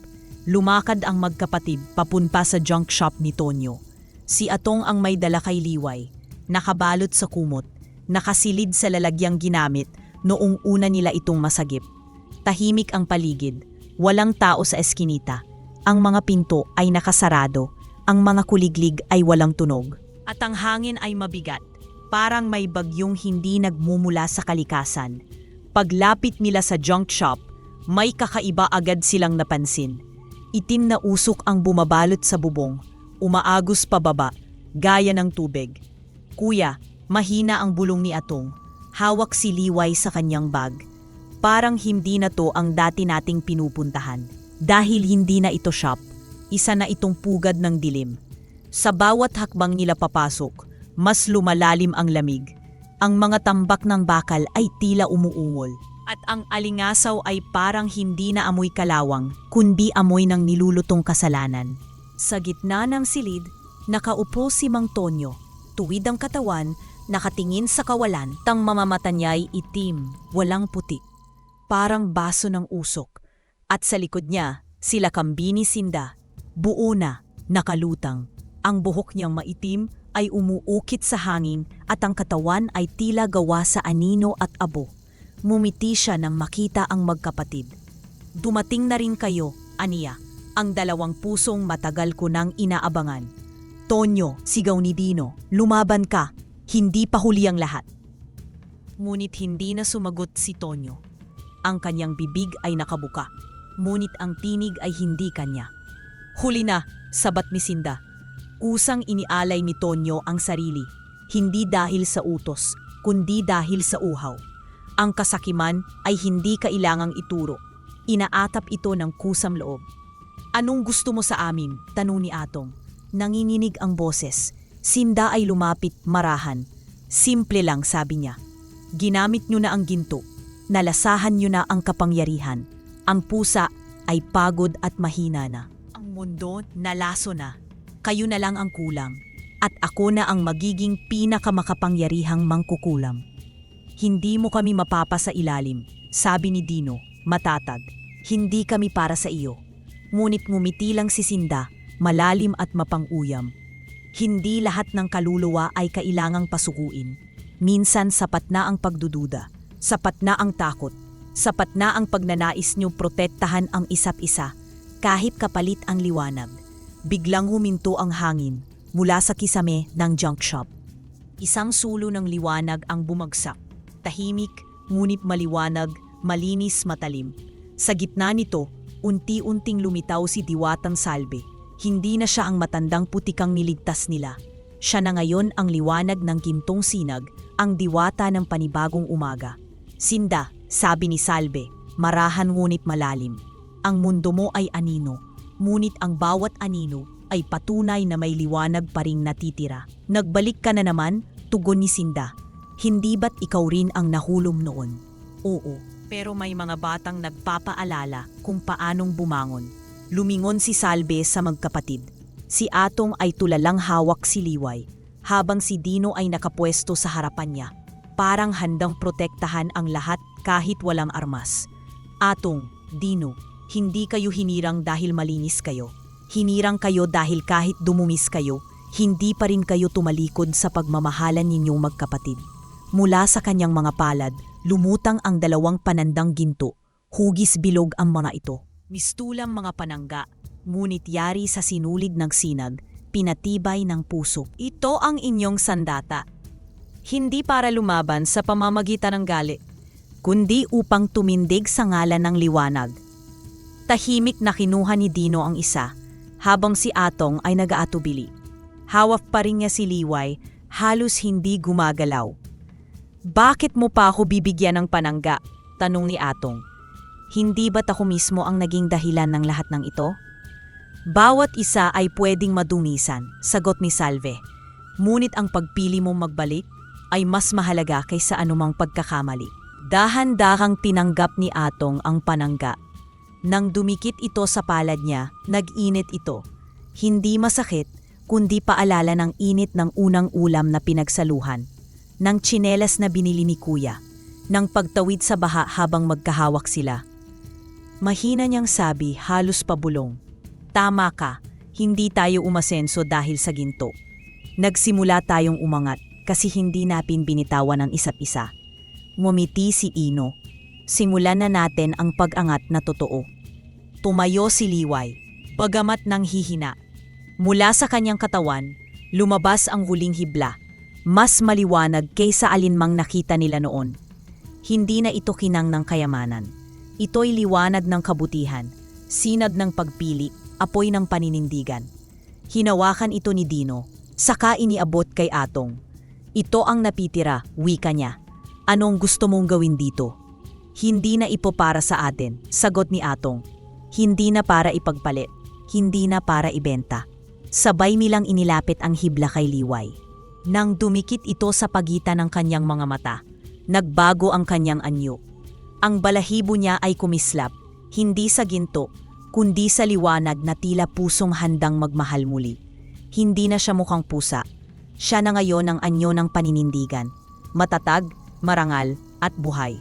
A: lumakad ang magkapatid papunta sa junk shop ni Tonyo. Si Atong ang may dala kay Liway, nakabalot sa kumot, nakasilid sa lalagyang ginamit noong una nila itong masagip. Tahimik ang paligid, walang tao sa eskinita. Ang mga pinto ay nakasarado, ang mga kuliglig ay walang tunog. At ang hangin ay mabigat, parang may bagyong hindi nagmumula sa kalikasan. Paglapit nila sa junk shop, may kakaiba agad silang napansin. Itim na usok ang bumabalot sa bubong, umaagos pababa, gaya ng tubig. Kuya, mahina ang bulong ni Atong. Hawak si Liway sa kanyang bag. Parang hindi na to ang dati nating pinupuntahan. Dahil hindi na ito shop, isa na itong pugad ng dilim. Sa bawat hakbang nila papasok, mas lumalalim ang lamig. Ang mga tambak ng bakal ay tila umuungol. At ang alingasaw ay parang hindi na amoy kalawang, kundi amoy ng nilulutong kasalanan. Sa gitna ng silid, nakaupo si Mang Tonyo. Tuwid ang katawan, nakatingin sa kawalan, tang mamamata niya'y itim, walang puti. Parang baso ng usok. At sa likod niya, sila Kambini Sinda. Buo na, nakalutang. Ang buhok niyang maitim ay umuukit sa hangin at ang katawan ay tila gawa sa anino at abo. Mumiti siya nang makita ang magkapatid. Dumating na rin kayo, aniya, ang dalawang pusong matagal ko nang inaabangan. Tonyo, sigaw ni Dino, lumaban ka, hindi pa huli ang lahat. Ngunit hindi na sumagot si Tonyo. Ang kanyang bibig ay nakabuka, ngunit ang tinig ay hindi kanya. Huli na, sabat ni Sinda. Kusang inialay ni Tonyo ang sarili, hindi dahil sa utos, kundi dahil sa uhaw. Ang kasakiman ay hindi kailangang ituro. Inaatap ito ng kusang loob. Anong gusto mo sa amin? Tanong ni Atong. Nanginginig ang boses. Sinda ay lumapit, marahan. Simple lang, sabi niya. Ginamit niyo na ang ginto. Nalasahan niyo na ang kapangyarihan. Ang pusa ay pagod at mahina na. Ang mundo nalaso na. Kayo na lang ang kulang. At ako na ang magiging pinakamakapangyarihang mangkukulam. Hindi mo kami mapapa sa ilalim, sabi ni Dino, matatag. Hindi kami para sa iyo. Ngunit ngumiti lang si Sinda, malalim at mapanguyam. Hindi lahat ng kaluluwa ay kailangang pasukuin. Minsan sapat na ang pagdududa, sapat na ang takot, sapat na ang pagnanais niyo protektahan ang isa't isa, kahit kapalit ang liwanag. Biglang huminto ang hangin mula sa kisame ng junk shop. Isang sulo ng liwanag ang bumagsak. Tahimik, ngunit maliwanag, malinis, matalim. Sa gitna nito, unti-unting lumitaw si Diwatang Salve. Hindi na siya ang matandang putikang niligtas nila. Siya na ngayon ang liwanag ng gintong sinag, ang diwata ng panibagong umaga. Sinda, sabi ni Salve, marahan ngunit malalim. Ang mundo mo ay anino, ngunit ang bawat anino ay patunay na may liwanag pa ring natitira. Nagbalik ka na naman, tugon ni Sinda. Hindi ba't ikaw rin ang nahulom noon? Oo, pero may mga batang nagpapaalala kung paanong bumangon. Lumingon si Salve sa magkapatid. Si Atong ay tulalang hawak si Liway, habang si Dino ay nakapwesto sa harapan niya. Parang handang protektahan ang lahat kahit walang armas. Atong, Dino, hindi kayo hinirang dahil malinis kayo. Hinirang kayo dahil kahit dumumis kayo, hindi pa rin kayo tumalikod sa pagmamahalan ninyong magkapatid. Mula sa kanyang mga palad, lumutang ang 2 panandang ginto. Hugis bilog ang mga ito. Mistulang mga panangga, ngunit yari sa sinulid ng sinag, pinatibay ng puso. Ito ang inyong sandata. Hindi para lumaban sa pamamagitan ng gali, kundi upang tumindig sa ngalan ng liwanag. Tahimik na kinuha ni Dino ang isa, habang si Atong ay nag-aatubili. Hawak pa rin niya si Liway, halos hindi gumagalaw. Bakit mo pa ako bibigyan ng panangga? Tanong ni Atong. Hindi ba't ako mismo ang naging dahilan ng lahat ng ito? Bawat isa ay pwedeng madumisan, sagot ni Salve. Ngunit ang pagpili mong magbalik ay mas mahalaga kaysa anumang pagkakamali. Dahan-dahang tinanggap ni Atong ang panangga. Nang dumikit ito sa palad niya, nag-init ito. Hindi masakit, kundi paalala ng init ng unang ulam na pinagsaluhan, ng tsinelas na binili ni Kuya, ng pagtawid sa baha habang magkahawak sila. Mahina niyang sabi, halos pabulong. Tama ka, hindi tayo umasenso dahil sa ginto. Nagsimula tayong umangat kasi hindi natin binitawan ang isa't isa. Ngumiti si Ino. Simulan na natin ang pag-angat na totoo. Tumayo si Liway, bagamat nang hihina. Mula sa kanyang katawan, lumabas ang huling hibla, mas maliwanag kaysa alinmang nakita nila noon. Hindi na ito kinang ng kayamanan. Ito'y liwanag ng kabutihan, sinag ng pagpili, apoy ng paninindigan. Hinawakan ito ni Dino, saka iniabot kay Atong. Ito ang napitira, wika niya. Anong gusto mong gawin dito? Hindi na ipo para sa atin, sagot ni Atong. Hindi na para ipagpalit, hindi na para ibenta. Sabay nilang inilapit ang hibla kay Liway. Nang dumikit ito sa pagitan ng kanyang mga mata, nagbago ang kanyang anyo. Ang balahibo niya ay kumislap, hindi sa ginto, kundi sa liwanag na tila pusong handang magmahal muli. Hindi na siya mukhang pusa. Siya na ngayon ang anyo ng paninindigan. Matatag, marangal, at buhay.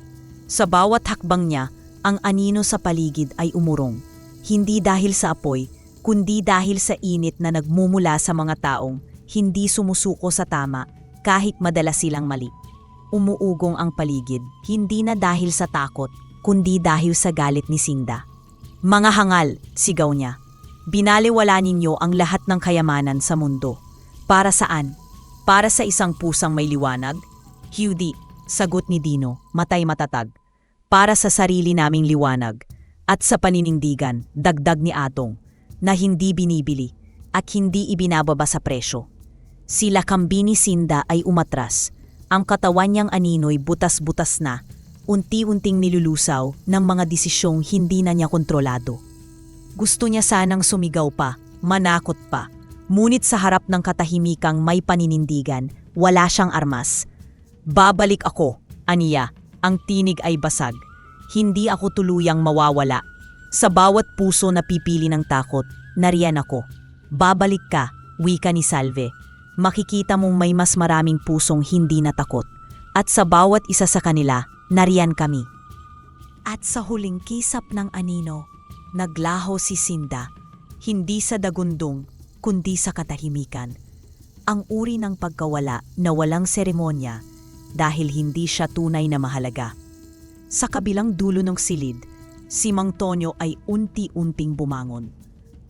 A: Sa bawat hakbang niya, ang anino sa paligid ay umurong. Hindi dahil sa apoy, kundi dahil sa init na nagmumula sa mga taong hindi sumusuko sa tama kahit madalas silang mali. Umuugong ang paligid, hindi na dahil sa takot, kundi dahil sa galit ni Sinda. Mga hangal, sigaw niya. Binaliwala ninyo ang lahat ng kayamanan sa mundo. Para saan? Para sa isang pusang may liwanag? Hindi, sagot ni Dino, matay matatag. Para sa sarili naming liwanag. At sa paninindigan, dagdag ni Atong, na hindi binibili at hindi ibinababa sa presyo. Sila kambi ni Sinda ay umatras. Ang katawan niyang anino'y butas-butas na, unti-unting nilulusaw ng mga desisyong hindi na niya kontrolado. Gusto niya sanang sumigaw pa, manakot pa, ngunit sa harap ng katahimikang may paninindigan, wala siyang armas. Babalik ako, aniya, ang tinig ay basag. Hindi ako tuluyang mawawala. Sa bawat puso na pipili ng takot, nariyan ako. Babalik ka, wika ni Salve. Makikita mong may mas maraming pusong hindi natakot. At sa bawat isa sa kanila, nariyan kami. At sa huling kisap ng anino, naglaho si Sinda, hindi sa dagundong, kundi sa katahimikan. Ang uri ng pagkawala na walang seremonya dahil hindi siya tunay na mahalaga. Sa kabilang dulo ng silid, si Mang Tonyo ay unti-unting bumangon.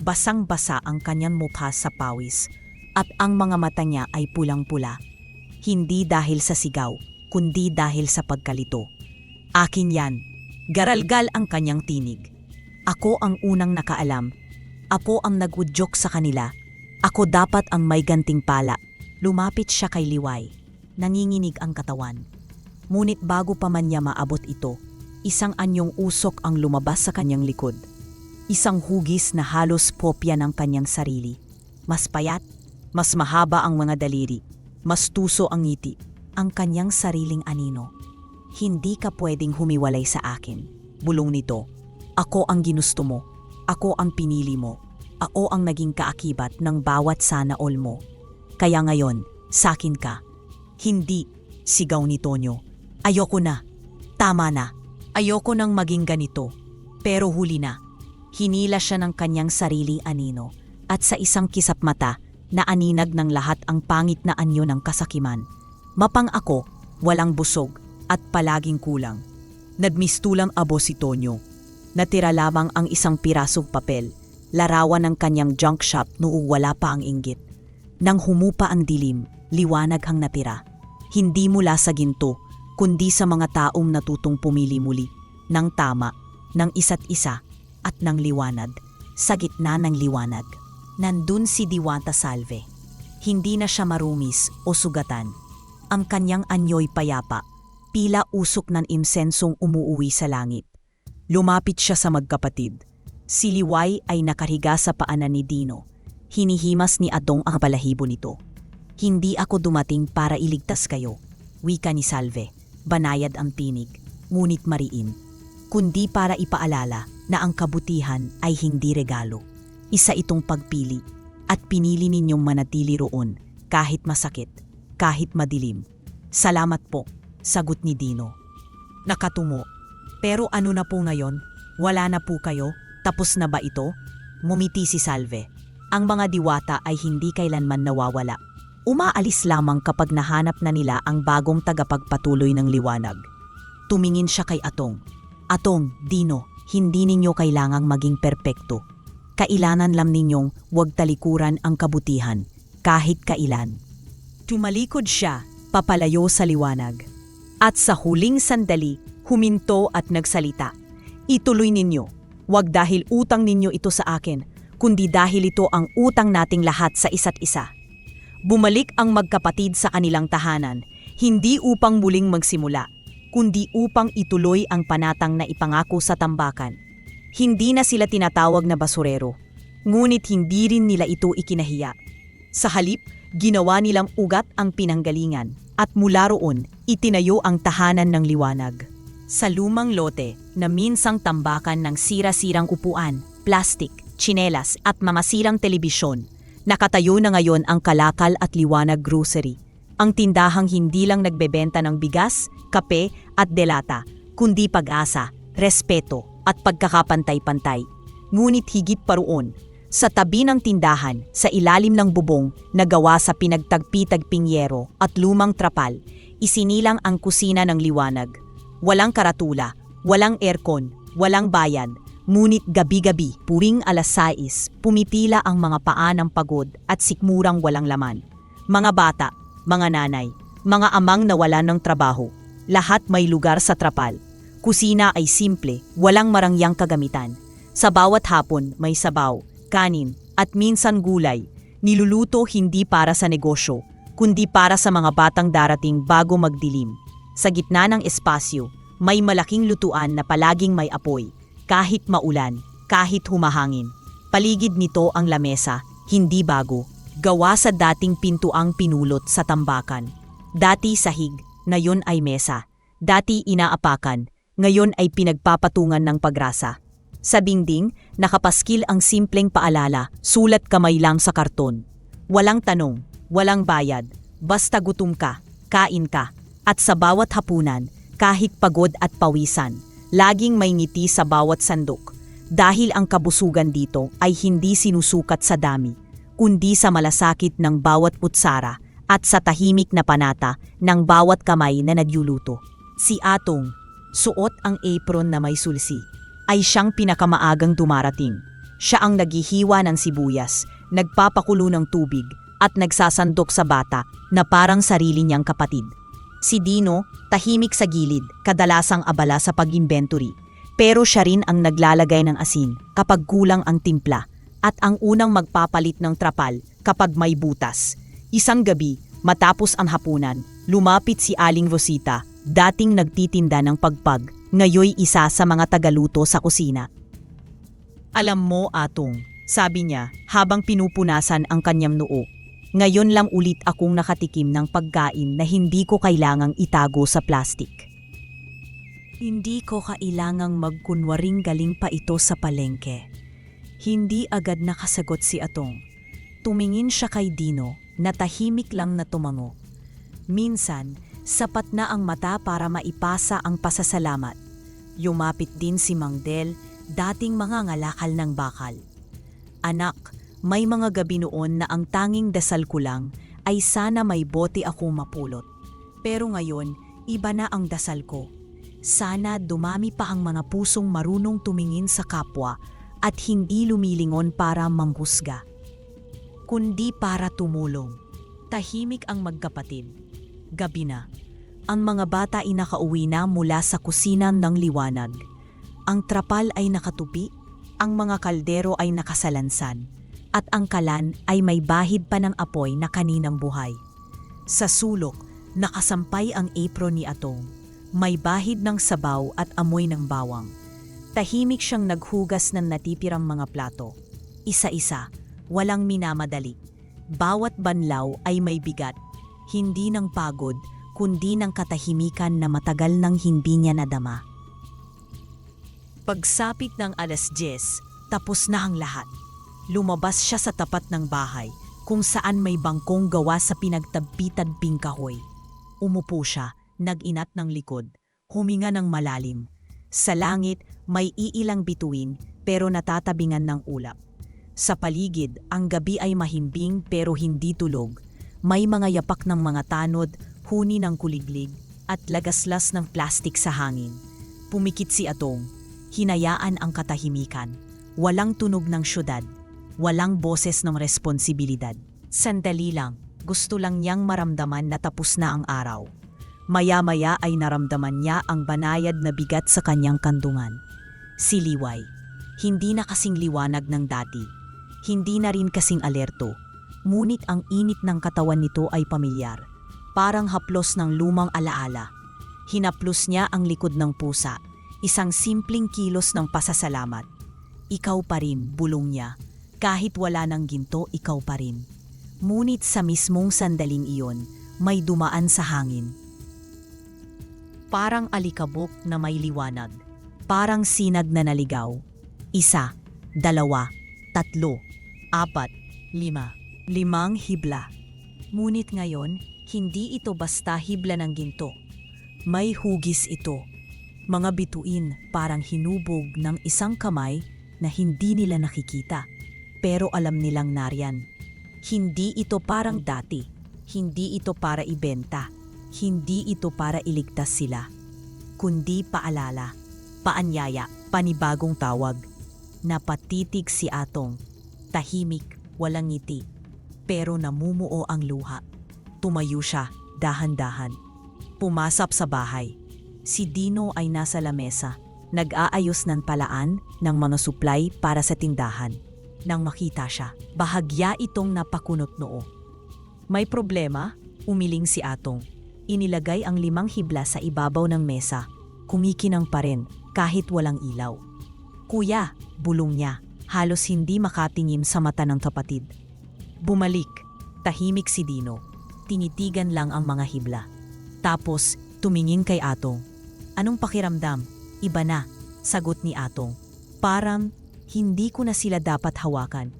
A: Basang-basa ang kanyang mukha sa pawis at ang mga mata niya ay pulang-pula. Hindi dahil sa sigaw, kundi dahil sa pagkalito. Akin yan. Garalgal ang kanyang tinig. Ako ang unang nakaalam. Ako ang nagudyok sa kanila. Ako dapat ang may gantimpala. Lumapit siya kay Liway. Nanginginig ang katawan. Ngunit bago pa man niya maabot ito, isang anyong usok ang lumabas sa kanyang likod. Isang hugis na halos popya ng kanyang sarili. Mas payat, mas mahaba ang mga daliri, mas tuso ang ngiti, ang kanyang sariling anino. Hindi ka pwedeng humiwalay sa akin. Bulong nito. Ako ang ginusto mo. Ako ang pinili mo. Ako ang naging kaakibat ng bawat sana all mo. Kaya ngayon, sakin ka. Hindi, sigaw ni Tonyo. Ayoko na. Tama na. Ayoko nang maging ganito. Pero huli na. Hinila siya ng kanyang sariling anino at sa isang kisap mata, naaninag ng lahat ang pangit na anyo ng kasakiman. Mapang ako, walang busog at palaging kulang. Nadmistulang abo si Tonyo. Natira lamang ang isang pirasong papel, larawan ng kanyang junk shop noong wala pa ang inggit. Nang humupa ang dilim, liwanag ang natira. Hindi mula sa ginto, kundi sa mga taong natutong pumili muli, ng tama, ng isa't isa, at ng liwanag. Sa gitna ng liwanag, nandun si Diwata Salve. Hindi na siya marumis o sugatan. Ang kanyang anyo'y payapa, tila usok ng imsensong umuuwi sa langit. Lumapit siya sa magkapatid. Si Liway ay nakahiga sa paanan ni Dino. Hinihimas ni Adong ang balahibo nito. Hindi ako dumating para iligtas kayo, wika ni Salve. Banayad ang tinig, ngunit mariin. Kundi para ipaalala na ang kabutihan ay hindi regalo. Isa itong pagpili at pinili ninyong manatili roon kahit masakit, kahit madilim. Salamat po, sagot ni Dino. Nakatungo. Pero ano na po ngayon? Wala na po kayo? Tapos na ba ito? Ngumiti si Salve. Ang mga diwata ay hindi kailanman nawawala. Umaalis lamang kapag nahanap na nila ang bagong tagapagpatuloy ng liwanag. Tumingin siya kay Atong. Atong, Dino, hindi ninyo kailangang maging perpekto. Kailangan lang ninyong huwag talikuran ang kabutihan, kahit kailan. Tumalikod siya, papalayo sa liwanag. At sa huling sandali, huminto at nagsalita. Ituloy ninyo, huwag dahil utang ninyo ito sa akin, kundi dahil ito ang utang nating lahat sa isa't isa. Bumalik ang magkapatid sa kanilang tahanan, hindi upang muling magsimula, kundi upang ituloy ang panatang na ipangako sa tambakan. Hindi na sila tinatawag na basurero, ngunit hindi rin nila ito ikinahiya. Sa halip, ginawa nilang ugat ang pinanggalingan at mula roon, itinayo ang tahanan ng liwanag. Sa lumang lote na minsang tambakan ng sira-sirang upuan, plastik, tsinelas at mga sirang telebisyon, nakatayo na ngayon ang Kalakal at Liwanag Grocery. Ang tindahang hindi lang nagbebenta ng bigas, kape at delata, kundi pag-asa, respeto at pagkakapantay-pantay. Ngunit higit pa roon, sa tabi ng tindahan, sa ilalim ng bubong na gawa sa pinagtagpi-tagping yero at lumang trapal, isinilang ang kusina ng liwanag. Walang karatula, walang aircon, walang bayan, ngunit gabi-gabi, puring alas 6, pumitila ang mga paa ng pagod at sikmurang walang laman. Mga bata, mga nanay, mga amang nawalan ng trabaho, lahat may lugar sa trapal. Kusina ay simple, walang marangyang kagamitan. Sa bawat hapon may sabaw, kanin, at minsan gulay, niluluto hindi para sa negosyo, kundi para sa mga batang darating bago magdilim. Sa gitna ng espasyo, may malaking lutuan na palaging may apoy, kahit maulan, kahit humahangin. Paligid nito ang lamesa, hindi bago, gawa sa dating pintuang pinulot sa tambakan. Dati sahig, ngayon ay mesa. Dati inaapakan, ngayon ay pinagpapatungan ng pagrasa. Sa dingding, nakapaskil ang simpleng paalala, sulat kamay lang sa karton. Walang tanong, walang bayad, basta gutom ka, kain ka. At sa bawat hapunan, kahit pagod at pawisan, laging may ngiti sa bawat sandok. Dahil ang kabusugan dito ay hindi sinusukat sa dami, kundi sa malasakit ng bawat putsara at sa tahimik na panata ng bawat kamay na nagluluto. Si Atong, suot ang apron na may sulsi, ay siyang pinakamaagang dumarating. Siya ang naghihiwa ng sibuyas, nagpapakulo ng tubig at nagsasandok sa bata na parang sarili niyang kapatid. Si Dino, tahimik sa gilid, kadalasang abala sa pag-inventory. Pero siya rin ang naglalagay ng asin kapag kulang ang timpla at ang unang magpapalit ng trapal kapag may butas. Isang gabi, matapos ang hapunan, lumapit si Aling Rosita, dating nagtitinda ng pagpag, ngayoy isa sa mga tagaluto sa kusina. Alam mo, Atong, sabi niya habang pinupunasan ang kanyang noo. Ngayon lang ulit akong nakatikim ng pagkain na hindi ko kailangang itago sa plastik. Hindi ko kailangang magkunwaring galing pa ito sa palengke. Hindi agad nakasagot si Atong. Tumingin siya kay Dino na tahimik lang na tumango. Minsan, sapat na ang mata para maipasa ang pasasalamat. Yumapit din si Mang Del, dating mangangalakal ng bakal. Anak, may mga gabi noon na ang tanging dasal ko lang ay sana may bote akong mapulot. Pero ngayon, iba na ang dasal ko. Sana dumami pa ang mga pusong marunong tumingin sa kapwa at hindi lumilingon para manghusga, kundi para tumulong. Tahimik ang magkapatid. Gabi na. Ang mga bata ay nakauwi na mula sa kusina ng liwanag. Ang trapal ay nakatupi, ang mga kaldero ay nakasalansan, at ang kalan ay may bahid pa ng apoy na kaninang buhay. Sa sulok, nakasampay ang apron ni Atong. May bahid ng sabaw at amoy ng bawang. Tahimik siyang naghugas ng natipirang mga plato. Isa-isa, walang minamadali. Bawat banlaw ay may bigat, hindi ng pagod, kundi ng katahimikan na matagal nang hindi niya nadama. Pagsapit ng 10:00, tapos na ang lahat. Lumabas siya sa tapat ng bahay, kung saan may bangkong gawa sa pinagtagpi-tagping kahoy. Umupo siya, nag-inat ng likod, huminga ng malalim. Sa langit, may iilang bituin pero natatabingan ng ulap. Sa paligid, ang gabi ay mahimbing pero hindi tulog. May mga yapak ng mga tanod, huni ng kuliglig, at lagaslas ng plastik sa hangin. Pumikit si Atong. Hinayaan ang katahimikan. Walang tunog ng syudad. Walang boses ng responsibilidad. Sandali lang, gusto lang niyang maramdaman na tapos na ang araw. Maya-maya ay naramdaman niya ang banayad na bigat sa kanyang kandungan. Si Liway. Hindi na kasing liwanag ng dati. Hindi na rin kasing alerto. Ngunit ang init ng katawan nito ay pamilyar. Parang haplos ng lumang alaala. Hinaplos niya ang likod ng pusa. Isang simpleng kilos ng pasasalamat. Ikaw pa rin, bulong niya. Kahit wala ng ginto, ikaw pa rin. Ngunit sa mismong sandaling iyon, may dumaan sa hangin. Parang alikabok na may liwanag. Parang sinag na naligaw. 1, 2, 3, 4, 5. 5 hibla. Ngunit ngayon, hindi ito basta hibla ng ginto. May hugis ito. Mga bituin parang hinubog ng isang kamay na hindi nila nakikita. Pero alam nilang nariyan. Hindi ito parang dati. Hindi ito para ibenta. Hindi ito para iligtas sila. Kundi paalala, paanyaya, panibagong tawag. Napatitig si Atong. Tahimik, walang ngiti. Pero namumuo ang luha. Tumayo siya, dahan-dahan. Pumasap sa bahay. Si Dino ay nasa lamesa, nag-aayos ng palaan ng mga supply para sa tindahan. Nang makita siya, bahagya itong napakunot noo. May problema? Umiling si Atong. Inilagay ang 5 hibla sa ibabaw ng mesa. Kumikinang pa rin kahit walang ilaw. Kuya, bulong niya, halos hindi makatingin sa mata ng kapatid. Bumalik, tahimik si Dino. Tinitigan lang ang mga hibla. Tapos, tumingin kay Atong. Anong pakiramdam? Iba na, sagot ni Atong. Parang, hindi ko na sila dapat hawakan.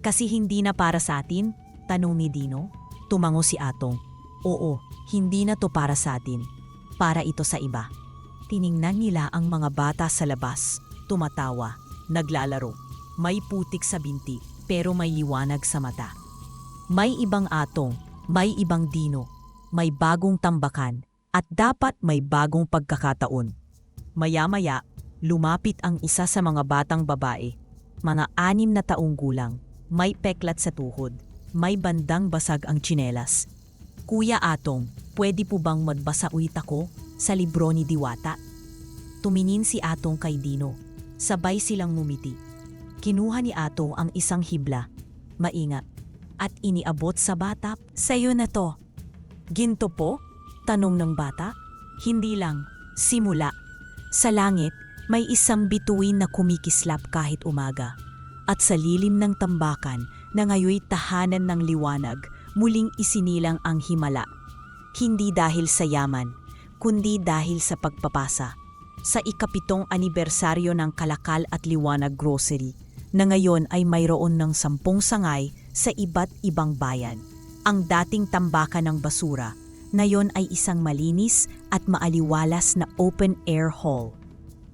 A: Kasi hindi na para sa atin? Tanong ni Dino. Tumango si Atong. Oo, hindi na to para sa atin. Para ito sa iba. Tiningnan nila ang mga bata sa labas. Tumatawa, naglalaro. May putik sa binti, pero may liwanag sa mata. May ibang Atong, may ibang Dino, may bagong tambakan, at dapat may bagong pagkakataon. Maya-maya, lumapit ang isa sa mga batang babae. Mga 6 na taong gulang, may peklat sa tuhod, may bandang basag ang tsinelas. Kuya Atong, pwede po bang magbasa ulit ako sa libro ni Diwata? Tumingin si Atong kay Dino. Sabay silang ngumiti. Kinuha ni Atong ang isang hibla, maingat, at iniabot sa bata. Sa'yo na to. Ginto po? Tanong ng bata. Hindi lang, simula. Sa langit, may isang bituin na kumikislap kahit umaga. At sa lilim ng tambakan na ngayoy tahanan ng liwanag, muling isinilang ang himala. Hindi dahil sa yaman, kundi dahil sa pagpapasa. Sa ikapitong anibersaryo ng Kalakal at Liwanag Grocery, na ngayon ay mayroon ng 10 sangay sa iba't ibang bayan. Ang dating tambakan ng basura, ngayon ay isang malinis at maaliwalas na open-air hall.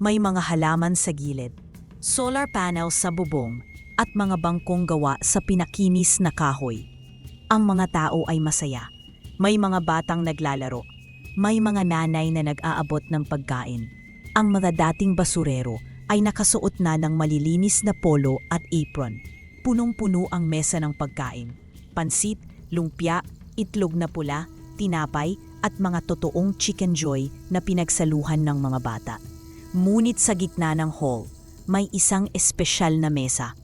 A: May mga halaman sa gilid, solar panels sa bubong, at mga bangkong gawa sa pinakinis na kahoy. Ang mga tao ay masaya. May mga batang naglalaro. May mga nanay na nag-aabot ng pagkain. Ang mga dating basurero ay nakasuot na ng malilinis na polo at apron. Punong-puno ang mesa ng pagkain. Pansit, lumpia, itlog na pula, tinapay at mga totoong chicken joy na pinagsaluhan ng mga bata. Ngunit sa gitna ng hall, may isang espesyal na mesa.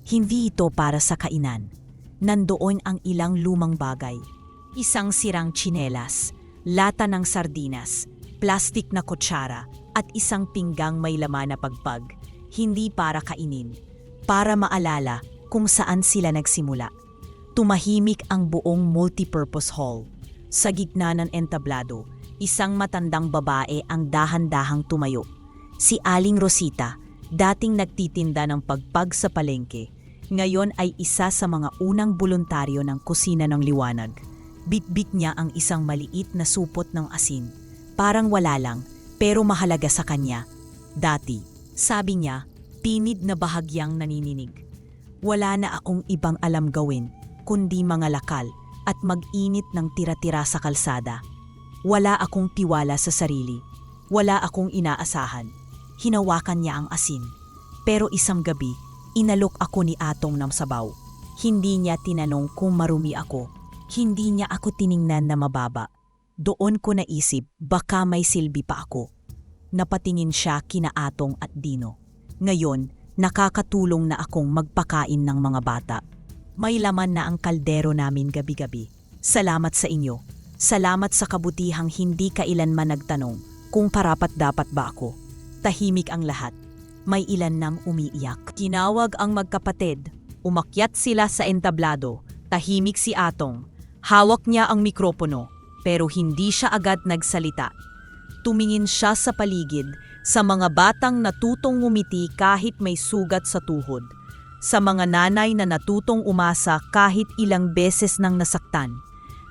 A: Hindi ito para sa kainan. Nandoon ang ilang lumang bagay. Isang sirang tsinelas, lata ng sardinas, plastik na kutsara, at isang pinggang may laman na pagpag. Hindi para kainin, para maalala kung saan sila nagsimula. Tumahimik ang buong multipurpose hall. Sa gitna ng entablado, isang matandang babae ang dahan-dahang tumayo. Si Aling Rosita, dating nagtitinda ng pagpag sa palengke, ngayon ay isa sa mga unang voluntaryo ng kusina ng liwanag. Bitbit niya ang isang maliit na supot ng asin. Parang wala lang, pero mahalaga sa kanya. Dati, sabi niya, tinid na bahagyang nanininig. Wala na akong ibang alam gawin, kundi mga lakal at mag-init ng tira-tira sa kalsada. Wala akong tiwala sa sarili. Wala akong inaasahan. Hinawakan niya ang asin. Pero isang gabi, inalok ako ni Atong ng sabaw. Hindi niya tinanong kung marumi ako. Hindi niya ako tiningnan na mababa. Doon ko naisip, baka may silbi pa ako. Napatingin siya kina Atong at Dino. Ngayon, nakakatulong na akong magpakain ng mga bata. May laman na ang kaldero namin gabi-gabi. Salamat sa inyo. Salamat sa kabutihang hindi kailanman nagtanong kung parapat-dapat ba ako. Tahimik ang lahat. May ilan nang umiiyak. Tinawag ang magkapatid. Umakyat sila sa entablado. Tahimik si Atong. Hawak niya ang mikropono, pero hindi siya agad nagsalita. Tumingin siya sa paligid, sa mga batang natutong ngumiti kahit may sugat sa tuhod, sa mga nanay na natutong umasa kahit ilang beses nang nasaktan,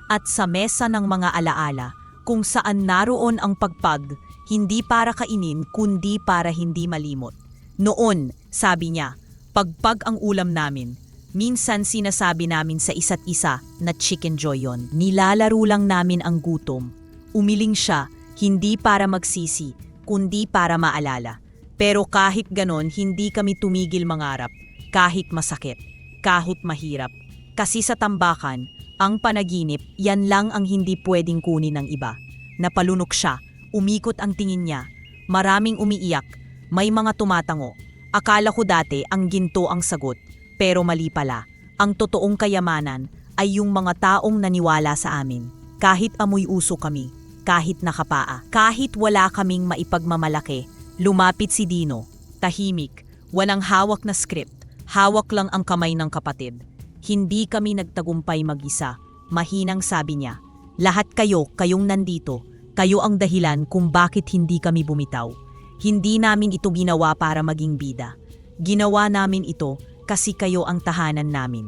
A: at sa mesa ng mga alaala kung saan naroon ang pagpag, hindi para kainin kundi para hindi malimot. Noon, sabi niya, pagpag ang ulam namin. Minsan sinasabi namin sa isa't isa na chicken joy yon. Nilalaro lang namin ang gutom. Umiling siya, hindi para magsisi, kundi para maalala. Pero kahit ganon, hindi kami tumigil mangarap, kahit masakit, kahit mahirap. Kasi sa tambakan, ang panaginip, yan lang ang hindi pwedeng kunin ng iba. Napalunok siya, umikot ang tingin niya. Maraming umiiyak, may mga tumatango. Akala ko dati ang ginto ang sagot. Pero mali pala, ang totoong kayamanan ay yung mga taong naniwala sa amin. Kahit amoy uso kami, kahit nakapaa, kahit wala kaming maipagmamalaki, lumapit si Dino. Tahimik, walang hawak na script, hawak lang ang kamay ng kapatid. Hindi kami nagtagumpay mag-isa, mahinang sabi niya. Lahat kayong nandito, kayo ang dahilan kung bakit hindi kami bumitaw. Hindi namin ito ginawa para maging bida. Ginawa namin ito kasi kayo ang tahanan namin.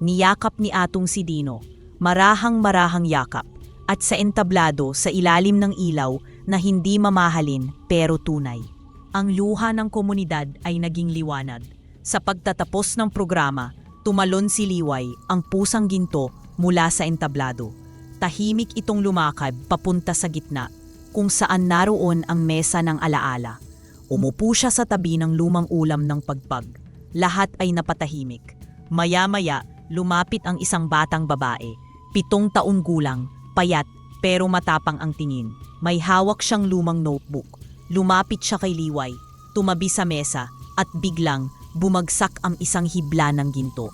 A: Niyakap ni Atong si Dino, marahang-marahang yakap, at sa entablado sa ilalim ng ilaw na hindi mamahalin pero tunay. Ang luha ng komunidad ay naging liwanag. Sa pagtatapos ng programa, tumalon si Liway, ang pusang ginto, mula sa entablado. Tahimik itong lumakad papunta sa gitna, kung saan naroon ang mesa ng alaala. Umupo siya sa tabi ng lumang ulam ng pagpag. Lahat ay napatahimik. Maya-maya, lumapit ang isang batang babae. 7 taong gulang, payat, pero matapang ang tingin. May hawak siyang lumang notebook. Lumapit siya kay Liway, tumabi sa mesa, at biglang bumagsak ang isang hibla ng ginto.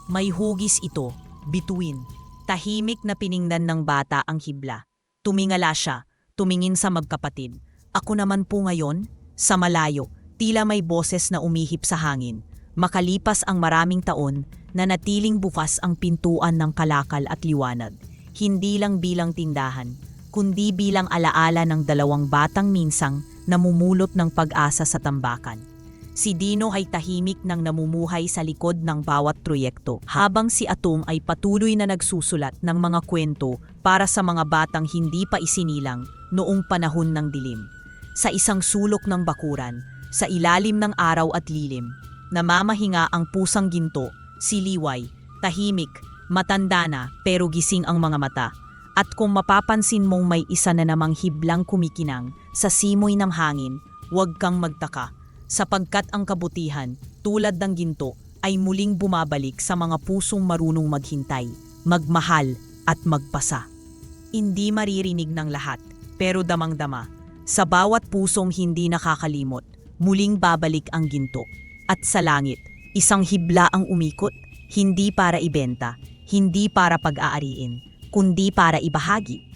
A: May hugis ito, bituin. Tahimik na piningnan ng bata ang hibla. Tumingala siya, tumingin sa magkapatid. Ako naman po ngayon, sa malayo, tila may boses na umihip sa hangin. Makalipas ang maraming taon, nanatiling bukas ang pintuan ng kalakal at liwanag, hindi lang bilang tindahan, kundi bilang alaala ng dalawang batang minsang namumulot ng pag-asa sa tambakan. Si Dino ay tahimik nang namumuhay sa likod ng bawat proyekto, habang si Atung ay patuloy na nagsusulat ng mga kwento para sa mga batang hindi pa isinilang noong panahon ng dilim. Sa isang sulok ng bakuran, sa ilalim ng araw at lilim, namamahinga ang pusang ginto, si Liway, tahimik, matanda na pero gising ang mga mata. At kung mapapansin mong may isa na namang hiblang kumikinang sa simoy ng hangin, huwag kang magtaka, sapagkat ang kabutihan, tulad ng ginto, ay muling bumabalik sa mga pusong marunong maghintay, magmahal at magpasa. Hindi maririnig ng lahat, pero damang-dama, sa bawat pusong hindi nakakalimot, muling babalik ang ginto. At sa langit, isang hibla ang umikot, hindi para ibenta, hindi para pag-aariin, kundi para ibahagi.